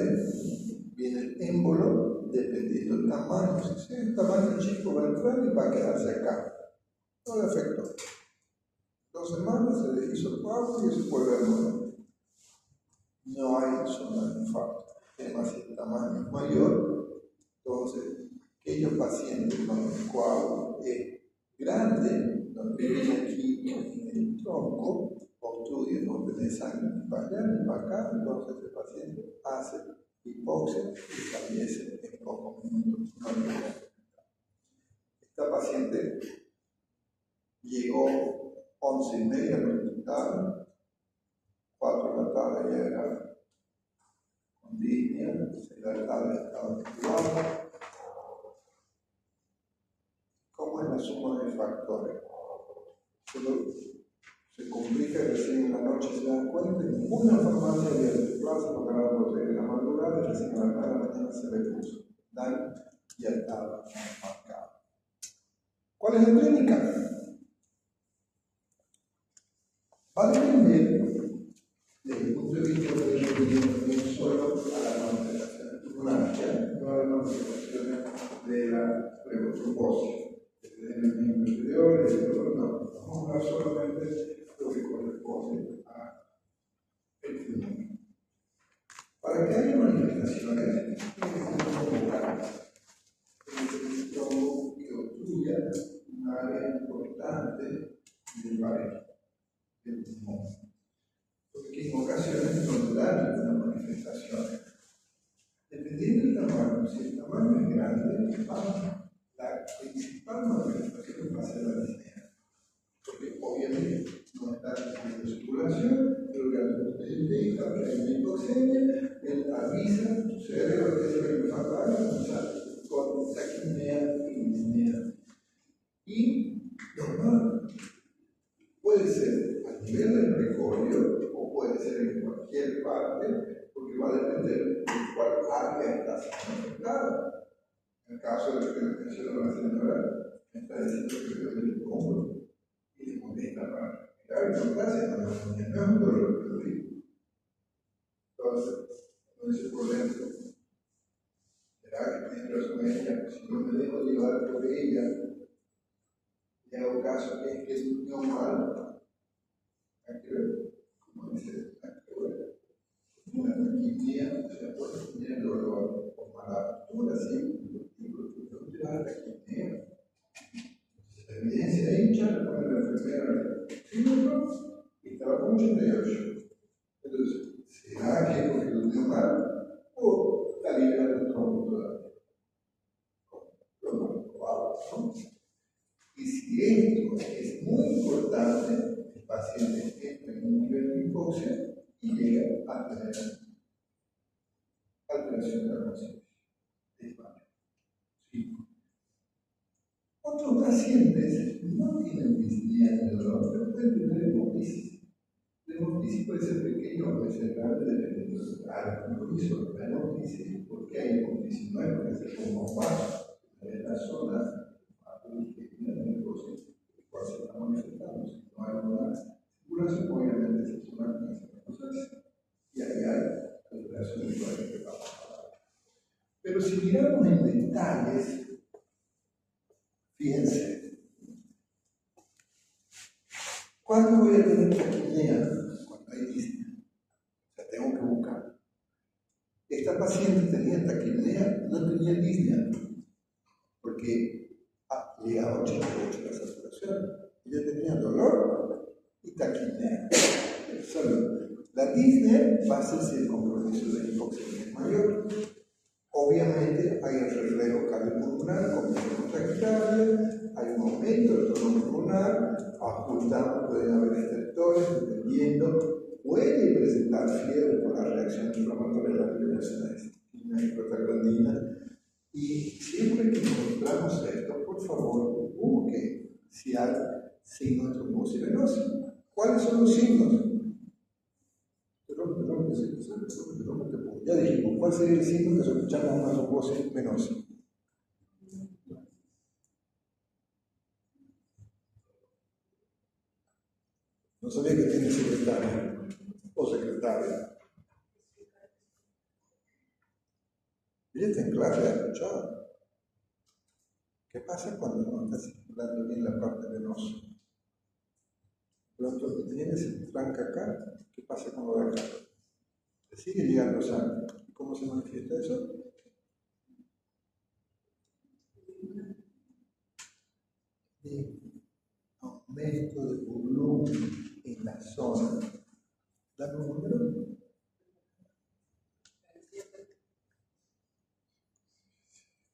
viene el émbolo, dependiendo del tamaño. Si es el tamaño chico va a entrar y va a quedarse acá. No le afectó. 2 semanas se le hizo el coágulo y se vuelve a nuevo. No hay zona de infarto. Además, si el tamaño es mayor, entonces aquellos pacientes con el coágulo es grande, donde viene aquí en el tronco, obstruye, no tiene sangre para allá ni para acá, entonces el paciente hace hipoxia y fallece en pocos minutos. Esta paciente llegó 11:30 al hospital, 4 de la tarde ya era con disnea, 6 de la tarde estaba activada. ¿Cómo es la suma de factores? Se complica y recién en la noche se dan cuenta y ninguna farmacia había desplaza porque a las 12 de la madrugada y recién a las 9 de la mañana se le puso. Dan ya estaba marcado. ¿Cuál es la clínica? Va a depender desde el punto de vista de solo a las manifestaciones pulmonares, no a las manifestaciones de la leucotrombosis, desde el miembro inferior, desde el otro, no. Vamos a hablar solamente de lo que corresponde a el pulmón. Para que haya manifestaciones, tiene que ser convocadas. Es un trombo que obstruya un área importante del pared del pulmón. Porque en ocasiones no se dan ninguna manifestación. Dependiendo del tamaño, si el tamaño es grande, la principal manifestación va a ser la disnea. Porque obviamente no está en circulación, el organismo te detecta que hay una hipoxemia, él avisa a tu cerebro que es el infarto, con taquipnea y disnea. Y normal. Puede ser a nivel del precordio o puede ser en cualquier parte, porque va a depender de cuál área está siendo afectada. En el caso de lo que mencionó la señora, me está diciendo que le duele el hombro y le molesta para respirar. Y no, gracias, no es un dolor, pero digo. Entonces, no es el problema. ¿Será que tiene razón ella? Si yo me dejo llevar por ella, y hago caso que es que durmió mal, hay que ver, como dice, hay que ver. Una taquipnea, o sea, puede tener dolor por mala postura, sí, pero la taquipnea. La evidencia hincha, le pone la enfermera síndrome y estaba con 88. Entonces, ¿será que porque durmió mal o está liberando el trombo todavía? Lo más probable, ¿no? Y si esto es muy importante, el paciente entra en un nivel de hipoxia y llega a tener alteración de la conciencia. Sí. Otros pacientes no tienen disnea de dolor, pero pueden tener hemoptisis. La hemoptisis puede ser pequeña o puede ser grande, dependiendo del compromiso. La hemoptisis, ¿por qué hay hemoptisis? No es porque se ponga un vaso, es la zona que tiene el negocio detalles, fíjense, ¿cuándo voy a tener taquipnea? Cuando hay disnea. O sea, tengo que buscar. Esta paciente tenía taquipnea, no tenía disnea, porque llegaba a 88 la saturación. Ella tenía dolor y taquipnea. Solo. La disnea va a ser si el compromiso de hipoxemia es mayor. Obviamente hay el reflejo cardiopulmonar, comienza con taquicardia, hay un aumento del tono pulmonar, ajustamos, pueden haber estertores, dependiendo, puede presentar fiebre por la reacción inflamatoria de la liberación de prostaglandina. Y siempre que encontramos esto, por favor, busque si hay signos de trombosis venosa. ¿Cuáles son los signos? Ya dijimos, ¿cuál sería el signo que sospechamos una trombosis venosa? No sabía que tiene secretaria o secretaria. Ella está en clase, ha escuchado. ¿Qué pasa cuando no está circulando bien la parte venosa? Pronto que tiene se tranca acá. ¿Qué pasa con lo de acá? ¿Le sigue llegando sangre? ¿Cómo se manifiesta eso? Aumento de volumen en la zona. ¿Dame un número?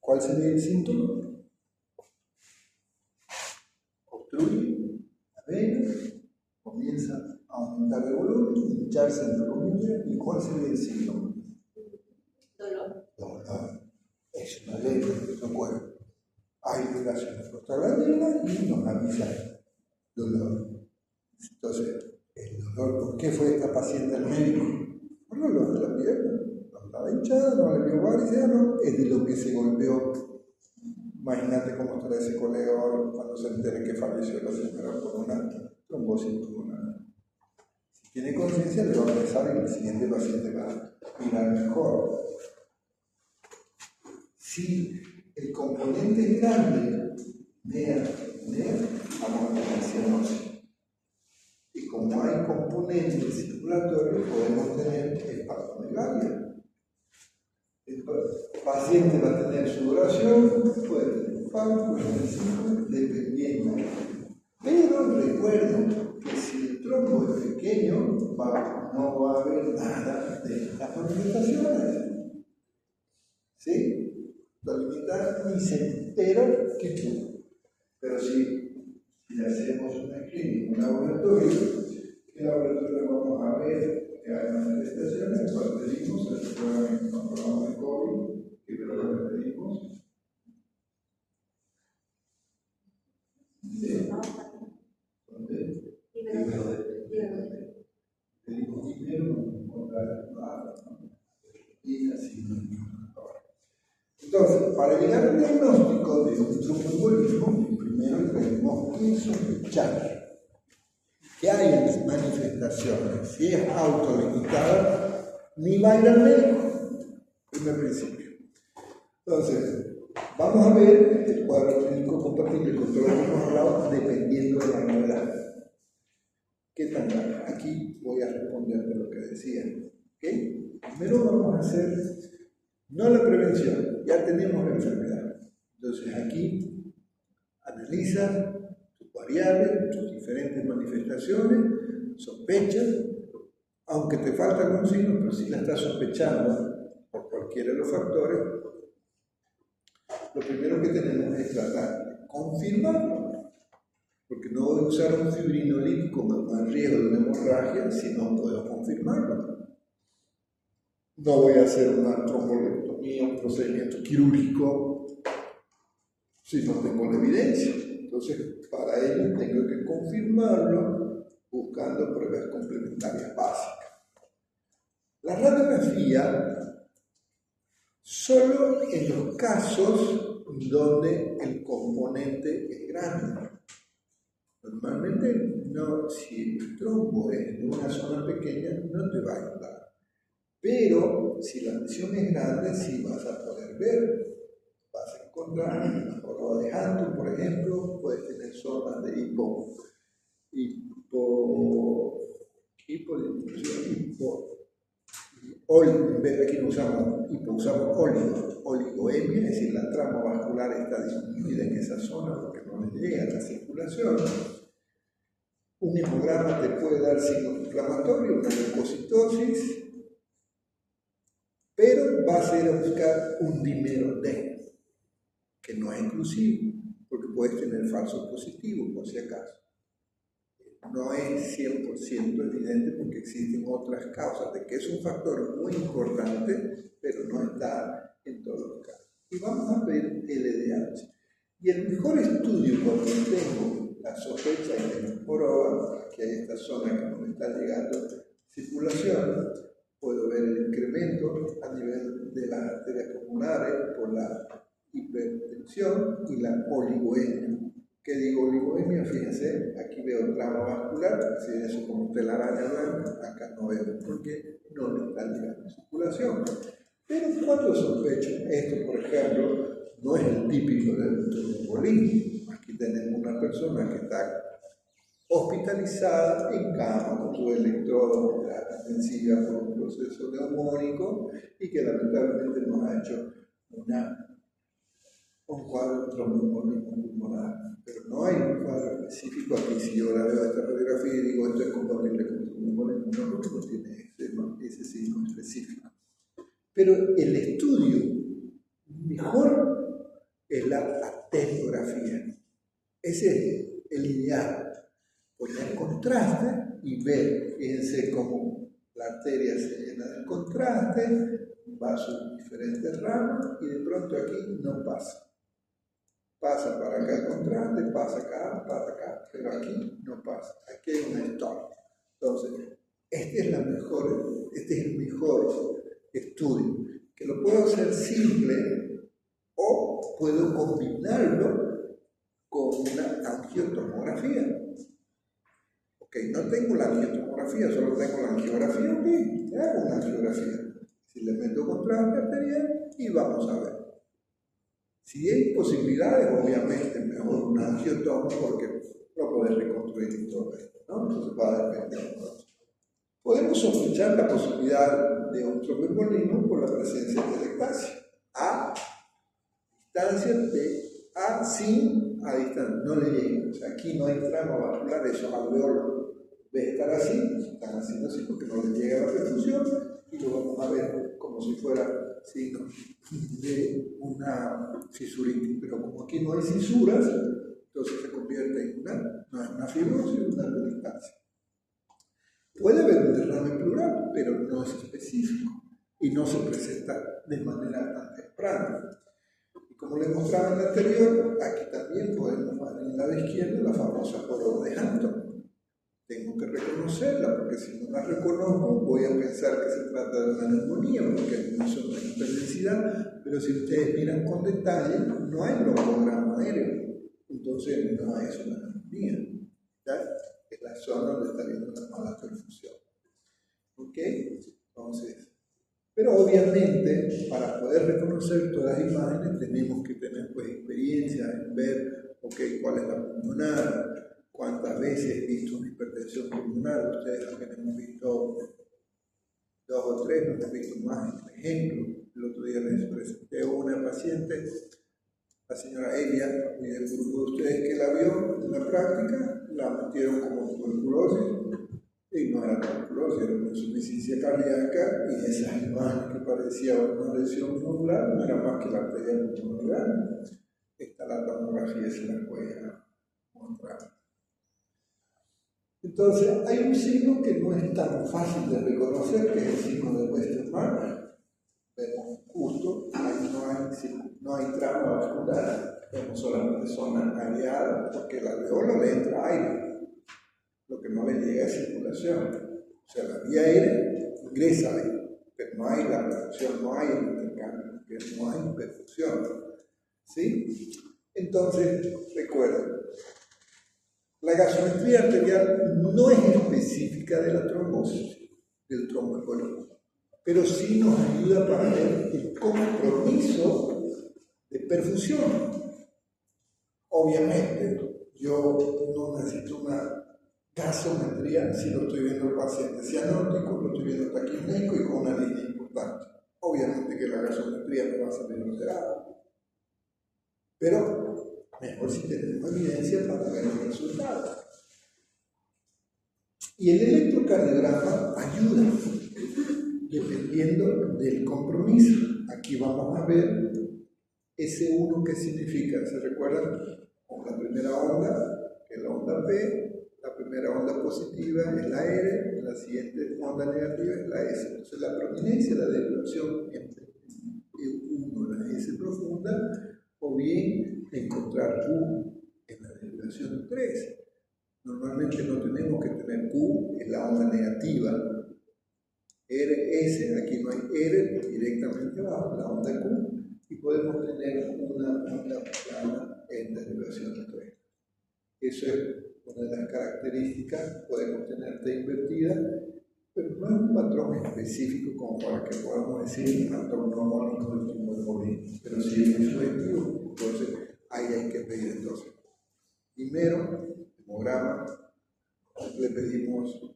¿Cuál sería el síntoma? Obstruye la vena, comienza a aumentar el volumen, hincharse en la rodilla. ¿Y cuál sería el síntoma? Dolor. Es una ley del cuerpo. Hay vibraciones prostaglandinas y nos avisa dolor. Entonces, el dolor, ¿por qué fue esta paciente al médico? Por el dolor de la pierna. No estaba hinchada, no le vio varices, no, es de lo que se golpeó. Imagínate cómo estará ese colega cuando se entere que falleció la señora por una trombosis pulmonar. Si tiene conciencia, le va a rezar y el siguiente paciente va a mirar mejor. Si el componente es grande, vamos a tener cianosis. Y como hay componentes circulatorios, podemos tener hepatomegalia. El paciente va a tener sudoración, puede tener paro, puede tener síndrome, dependiendo. Pero recuerden que si el trombo es pequeño, no va a haber nada de estas manifestaciones. ¿Sí? La mitad ni se entera que tuvo. Pero si le hacemos una clínica, un laboratorio, ¿qué laboratorio vamos a ver? Que hay manifestaciones, cuando pedimos, el programa de COVID, que creo que pedimos. ¿Sí? ¿Dónde? Pedimos dinero, contar y así no. Entonces, para llegar al diagnóstico de un tromboembolismo, primero tenemos que sospechar que hay manifestaciones. Si es autolimitada, ni va a ir al médico. Primer principio. Entonces, vamos a ver el cuadro clínico compatible con todo lo que hemos hablado, dependiendo de la gravedad. ¿Qué tan grave? Aquí voy a responder de lo que decía. ¿Okay? Primero vamos a hacer, no la prevención, ya tenemos la enfermedad. Entonces aquí analiza tus variables, tus diferentes manifestaciones, sospechas, aunque te falta algún signo, pero si la estás sospechando por cualquiera de los factores, lo primero que tenemos es tratar de confirmarlo, porque no voy a usar un fibrinolítico con más riesgo de una hemorragia si no puedo confirmarlo. No voy a hacer una trombolectomía, un procedimiento quirúrgico, si no tengo la evidencia. Entonces, para ello tengo que confirmarlo buscando pruebas complementarias básicas. La radiografía, solo en los casos donde el componente es grande. Normalmente, no, si el trombo es de una zona pequeña, no te va a ayudar. Pero si la lesión es grande, sí vas a poder ver, vas encontrar en la joroba de Huntington, por ejemplo, puedes tener zonas de aquí no usamos hipo, usamos oligoemia, es decir, la trama vascular está disminuida en esa zona porque no le llega a la circulación. Un hemograma te puede dar signos inflamatorios, una leucocitosis, pero vas a ir a buscar un dímero D, que no es exclusivo, porque puedes tener falsos positivos, por si acaso. No es 100% evidente porque existen otras causas, de que es un factor muy importante, pero no está en todos los casos. Y vamos a ver LDH. Y el mejor estudio cuando tengo la sospecha de joroba, que hay esta zona que no me está llegando circulación, puedo ver el incremento a nivel de las arterias pulmonares por la hipertensión y la oligoemia. ¿Qué digo oligoemia? Fíjense, aquí veo trama vascular, así de eso como telaraña blanca, acá no veo porque no le está llegando circulación. Pero cuando sospecho, esto por ejemplo, no es el típico del tromboembolismo. Aquí tenemos una persona que está hospitalizada en cama con su electrodo de terapia intensiva por un proceso neumónico y que lamentablemente nos ha hecho un cuadro de tromboembolismo pulmonar. Pero no hay un cuadro específico aquí. Si yo la veo esta radiografía y digo esto es compatible con tromboembolismo, no tiene ese signo específico. Pero el estudio mejor es la atenografía. Ese es el ideal. Poner contraste y ver, fíjense cómo la arteria se llena del contraste, va a sus diferentes ramas y de pronto aquí no pasa. Pasa para acá el contraste, pasa acá, pero aquí no pasa. Aquí hay un stop. Entonces, este es el mejor estudio, que lo puedo hacer simple o puedo combinarlo con una angiotomografía. Ok, no tengo la angiotomografía, solo tengo la angiografía, ok, hago una angiografía. Si le meto contraste arterial y vamos a ver. Si hay posibilidades, obviamente mejor una angiotomía porque no podés reconstruir todo esto, ¿no? Entonces va a depender. Podemos sospechar la posibilidad de un tromboembolismo por la presencia de telectasia. A distancia de A sin a distancia, no le llega. O sea, aquí no hay trama vascular, esos alveolos de estar así, están haciendo así porque no le llega la perfusión y lo vamos a ver como si fuera signo de una fisuritis. Pero como aquí no hay fisuras, entonces se convierte en no es una fibrosis, es una telectasia. Puede haber un derrame pleural, pero no es específico y no se presenta de manera tan temprana. Y como les mostraba en el anterior, aquí también podemos ver en el lado izquierdo la famosa joroba de Huntington. Tengo que reconocerla, porque si no la reconozco, voy a pensar que se trata de una neumonía, porque hay una zona de hiperdensidad, pero si ustedes miran con detalle, no hay broncograma aéreo, entonces no es una neumonía. ¿Ya? Es la zona donde está habiendo una mala perfusión. ¿Ok? Entonces, pero obviamente, para poder reconocer todas las imágenes, tenemos que tener pues experiencia en ver, cuál es la pulmonar, cuántas veces he visto una hipertensión pulmonar. Ustedes apenas hemos visto 2 o 3, no hemos visto más. Por ejemplo, el otro día les presenté a una paciente, la señora Elia, y del grupo de ustedes que la vio en la práctica, la metieron como tuberculosis, y no era tuberculosis, era una insuficiencia cardíaca, y esas imágenes que parecía una lesión nodular no era más que la arteria pulmonar. La tomografía se la puede mostrar. Entonces, hay un signo que no es tan fácil de reconocer, que es el signo de Westermarck. Vemos justo, ahí no hay trama vascular, vemos solamente zona areada, porque el alveolo le entra aire, lo que no le llega es circulación. O sea, la vía aérea ingresa aire, pero no hay la perfusión, no hay el intercambio, no hay perfusión. ¿Sí? Entonces, recuerden, la gasometría arterial no es específica de la trombosis, del tromboembolismo, pero sí nos ayuda para ver el compromiso de perfusión. Obviamente, yo no necesito una gasometría si lo estoy viendo el paciente cianótico, lo estoy viendo taquipneico y con una línea importante. Obviamente que la gasometría no va a salir alterada, pero mejor si tenemos evidencia para ver los resultados. Y el electrocardiograma ayuda, dependiendo del compromiso. Aquí vamos a ver S1, ¿qué significa? ¿Se recuerdan? Con la primera onda, que es la onda P, la primera onda positiva es la R, la siguiente onda negativa es la S. Entonces la prominencia, la derivación entre E1, la S profunda, o bien encontrar Q en la derivación 3. Normalmente no tenemos que tener Q en la onda negativa. RS, aquí no hay R, directamente abajo, la onda Q, y podemos tener una onda plana en derivación 3. Eso es una de las características. Podemos tener T invertida, pero no es un patrón específico como para que podamos decir patrón normónico del tumor morir, pero sí es muy sugestivo. Entonces ahí hay que pedir entonces primero hemograma, le pedimos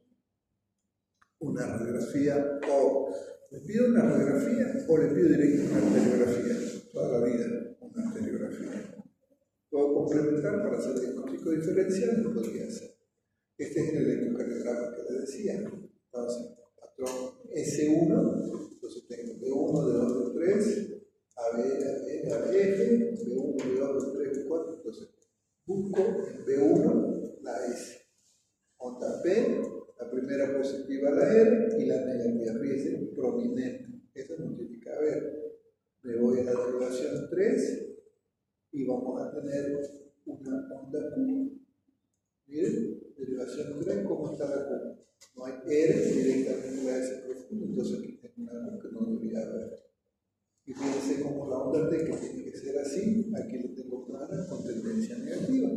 una radiografía, o le pido una radiografía o le pido directo una arteriografía, toda la vida una arteriografía. Puedo complementar para hacer diagnóstico diferencial, lo podría hacer. Este es el electrocardiograma que le decía. Entonces, patrón S1, entonces tengo B1, B2, B3, AB, AB, B1, B2, B3, B4, entonces busco en B1 la S. Onda P, la primera positiva la R y la negativa, fíjense, prominente. Eso no tiene que haber. Me voy a la derivación 3 y vamos a tener una onda Q. Miren, derivación 3, ¿cómo está la Q? No hay R directamente la S profunda, entonces aquí tengo una Q que no debería haber. Y fíjense cómo la onda T, que tiene que ser así, aquí le tengo plana con tendencia negativa.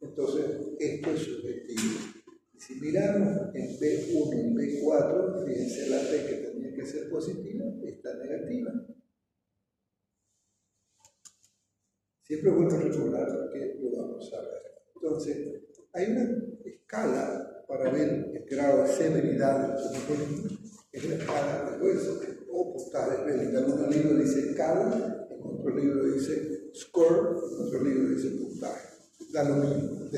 Entonces, esto es subjetivo. Y si miramos en B1 y B4, fíjense la T que tenía que ser positiva, está negativa. Siempre es bueno recordar que lo vamos a ver. Entonces, hay una escala para ver el grado de severidad del tumor. Es la escala de hueso o puntaje. En algún libro dice escala, en otro libro dice score, en otro libro dice puntaje. Da lo mismo.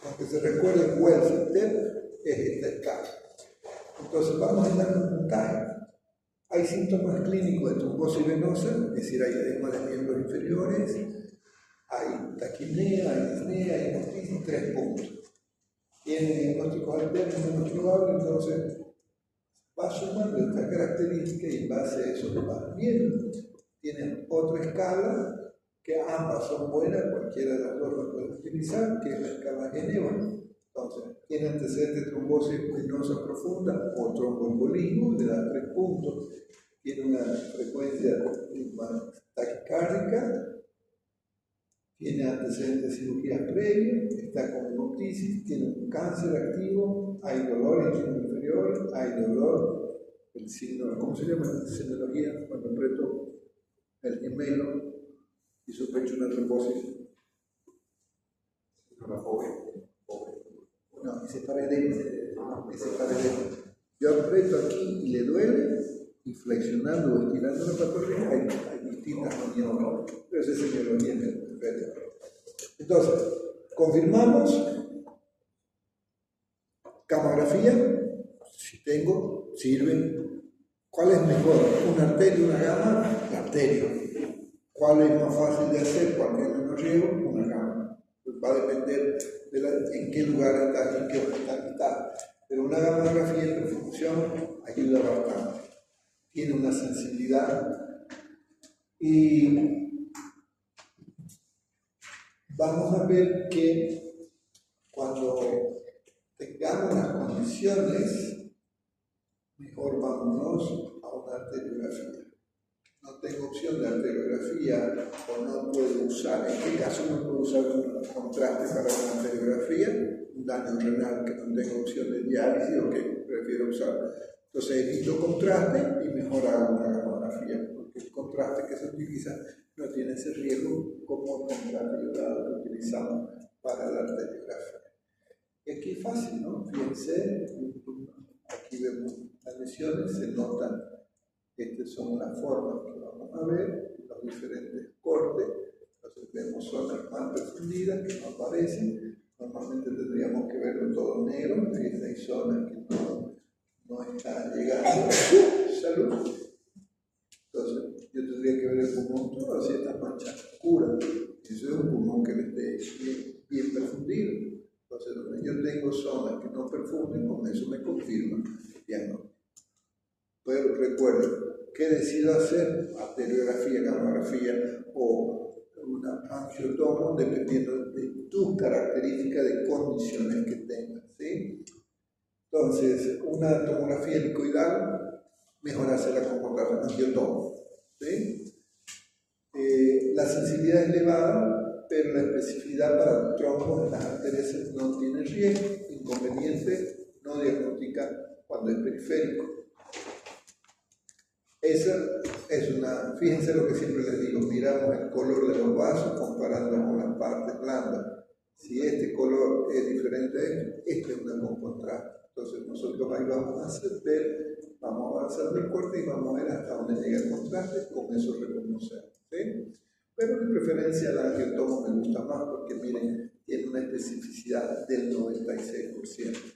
Aunque se recuerde Wells y TEP, es esta escala. Entonces, vamos a dar un puntaje. Hay síntomas clínicos de trombosis venosa, es decir, hay edema de miembros inferiores, hay taquipnea, hay disnea, hay hemoptisis, 3 puntos. Tiene diagnósticos alternos menos probables, entonces va sumando esta característica y en base a eso lo vas viendo. Tienen otra escala, que ambas son buenas, cualquiera de las dos las puedes utilizar, que es la escala Geneva. Entonces, tiene antecedentes de trombosis venosa profunda o tromboembolismo, le da 3 puntos. Tiene una frecuencia taquicárdica, tiene antecedentes de cirugías previas, está con hemoptisis, tiene un cáncer activo, hay dolor en el miembro inferior, hay dolor, el signo, ¿cómo se llama? La semiología, cuando aprieto el gemelo y sospecho una trombosis. No, ese paredema. Yo aprieto aquí y le duele, y flexionando o estirando la pantorrilla hay distintas maniobras, pero esa es semiología en el perfecto. Entonces, confirmamos camografía, si tengo, sirve. ¿Cuál es mejor? ¿Una arteria o una gama? La arteria. ¿Cuál es más fácil de hacer? ¿Cuál tiene menos riesgo? Una gama. Pues va a depender de en qué lugar está, en qué hospital está. Pero una gamografía en perfusión ayuda bastante. Tiene una sensibilidad y vamos a ver que cuando tengamos las condiciones, mejor vámonos a una arteriografía. No tengo opción de arteriografía o no puedo usar, en qué caso no puedo usar un contraste para una arteriografía, un daño renal que no tengo opción de diálisis o que prefiero usar. Entonces evito contraste y mejor hago una gamografía, porque el contraste que se utiliza no tiene ese riesgo como el contraste iodado que utilizamos para la arteriografía. Y aquí es fácil, ¿no? Fíjense, aquí vemos las lesiones, se notan, estas son las formas que vamos a ver, los diferentes cortes. Entonces vemos zonas más perfundidas que no aparecen. Normalmente tendríamos que verlo todo negro, fíjense, hay zonas que no están llegando. Salud. Entonces yo tendría que ver el pulmón todo así, estas manchas oscuras. Eso es un pulmón que esté bien perfundido. Entonces donde yo tengo zonas que no perfunden, con eso me confirma que ya no. Pero recuerden, ¿qué decido hacer? Arteriografía, gamografía o una angiotomo, dependiendo de tus características de condiciones que tengas, ¿sí? Entonces, una tomografía helicoidal, mejor hacerla con angiotomo, ¿sí? La sensibilidad es elevada, pero la especificidad para trombos en las arterias no tiene riesgo, inconveniente, no diagnostica cuando es periférico. Esa es una, fíjense lo que siempre les digo, miramos el color de los vasos comparando con las partes blandas. Si este color es diferente a este es una con contraste. Entonces nosotros ahí vamos a hacer ver, vamos a avanzar el corte y vamos a ver hasta dónde llega el contraste, con eso reconocemos, ¿sí? Pero de preferencia el angiotomo me gusta más porque miren, tiene una especificidad del 96%.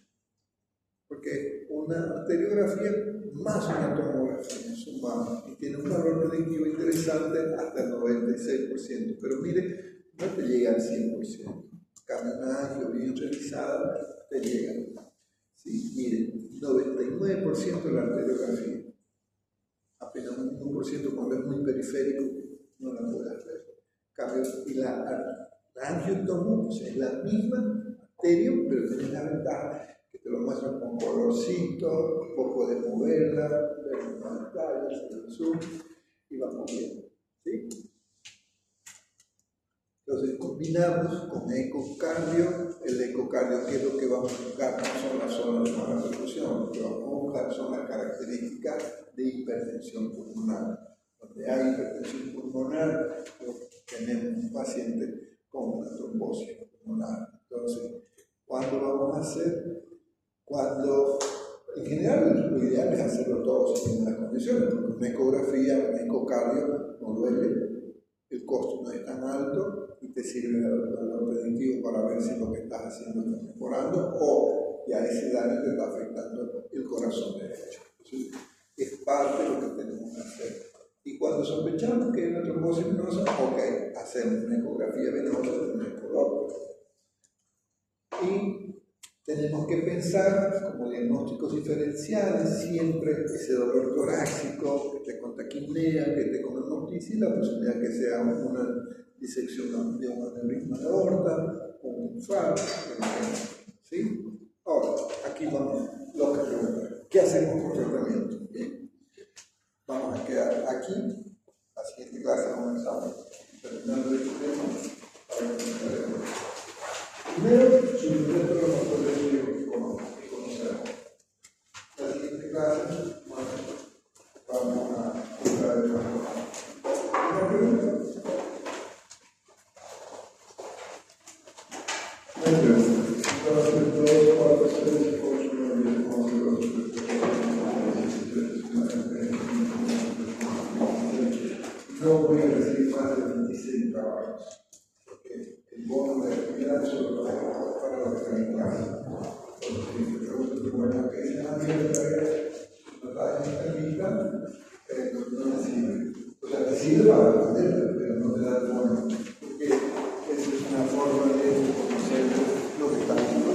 Porque una arteriografía más una tomografía sumada y tiene un valor predictivo interesante hasta el 96%, pero mire, no te llega al 100%. Cambio una angio bien realizada, te llega. Sí, mire, 99% de la arteriografía, apenas un 1% cuando es muy periférico, no la puedes ver. Cambio, y la angiotomo, o sea, es la misma arterio, pero tiene la ventaja que te lo muestran con colorcito, un poco de moverla, ver en pantalla, hacer el zoom y vamos viendo, ¿sí? Entonces combinamos con ecocardio. El ecocardio, ¿qué es lo que vamos a buscar? No son las zonas de mala perfusión, lo que vamos a buscar son las características de hipertensión pulmonar. Donde hay hipertensión pulmonar, tenemos un paciente con una trombosis pulmonar. Entonces, ¿cuándo vamos a hacer? Cuando, en general, lo ideal es hacerlo todo según las condiciones, porque una ecografía, un ecocardio no duele, el costo no es tan alto y te sirve de valor predictivo para ver si lo que estás haciendo está mejorando o ya ese daño te está afectando el corazón derecho. Entonces, es parte de lo que tenemos que hacer. Y cuando sospechamos que hay una trombosis venosa, ok, hacemos una ecografía venosa de un ecodoppler. Y tenemos que pensar como diagnósticos diferenciales siempre ese dolor torácico, que esté con taquipnea, que esté con hemoptisis, la posibilidad que sea una disección de un aneurisma de aorta o un infarto, ¿sí? Ahora, aquí vamos lo que preguntan. ¿Qué hacemos con tratamiento? Bien. Vamos a quedar aquí. La siguiente clase comenzamos terminando este tema para que nos quedemos. Primero, suprimir todos los factores que conocemos. La siguiente clase, vamos a buscar el mejor. ¿Una pregunta? No hay pregunta. Entonces, 2, 4, 6, 8, 9, 10, 11, 12, 13, 14, 15, 16, 17, 18. No voy a recibir más de 26 trabajos. El bono de actividad solo para los que están en casa. Entonces, si te pregunto, bueno, ¿qué es la tarea? No está en esta lista, pero no me sirve. O sea, te sirve para aprender, pero no te da el bono. Porque esa es una forma de conocer lo que está haciendo.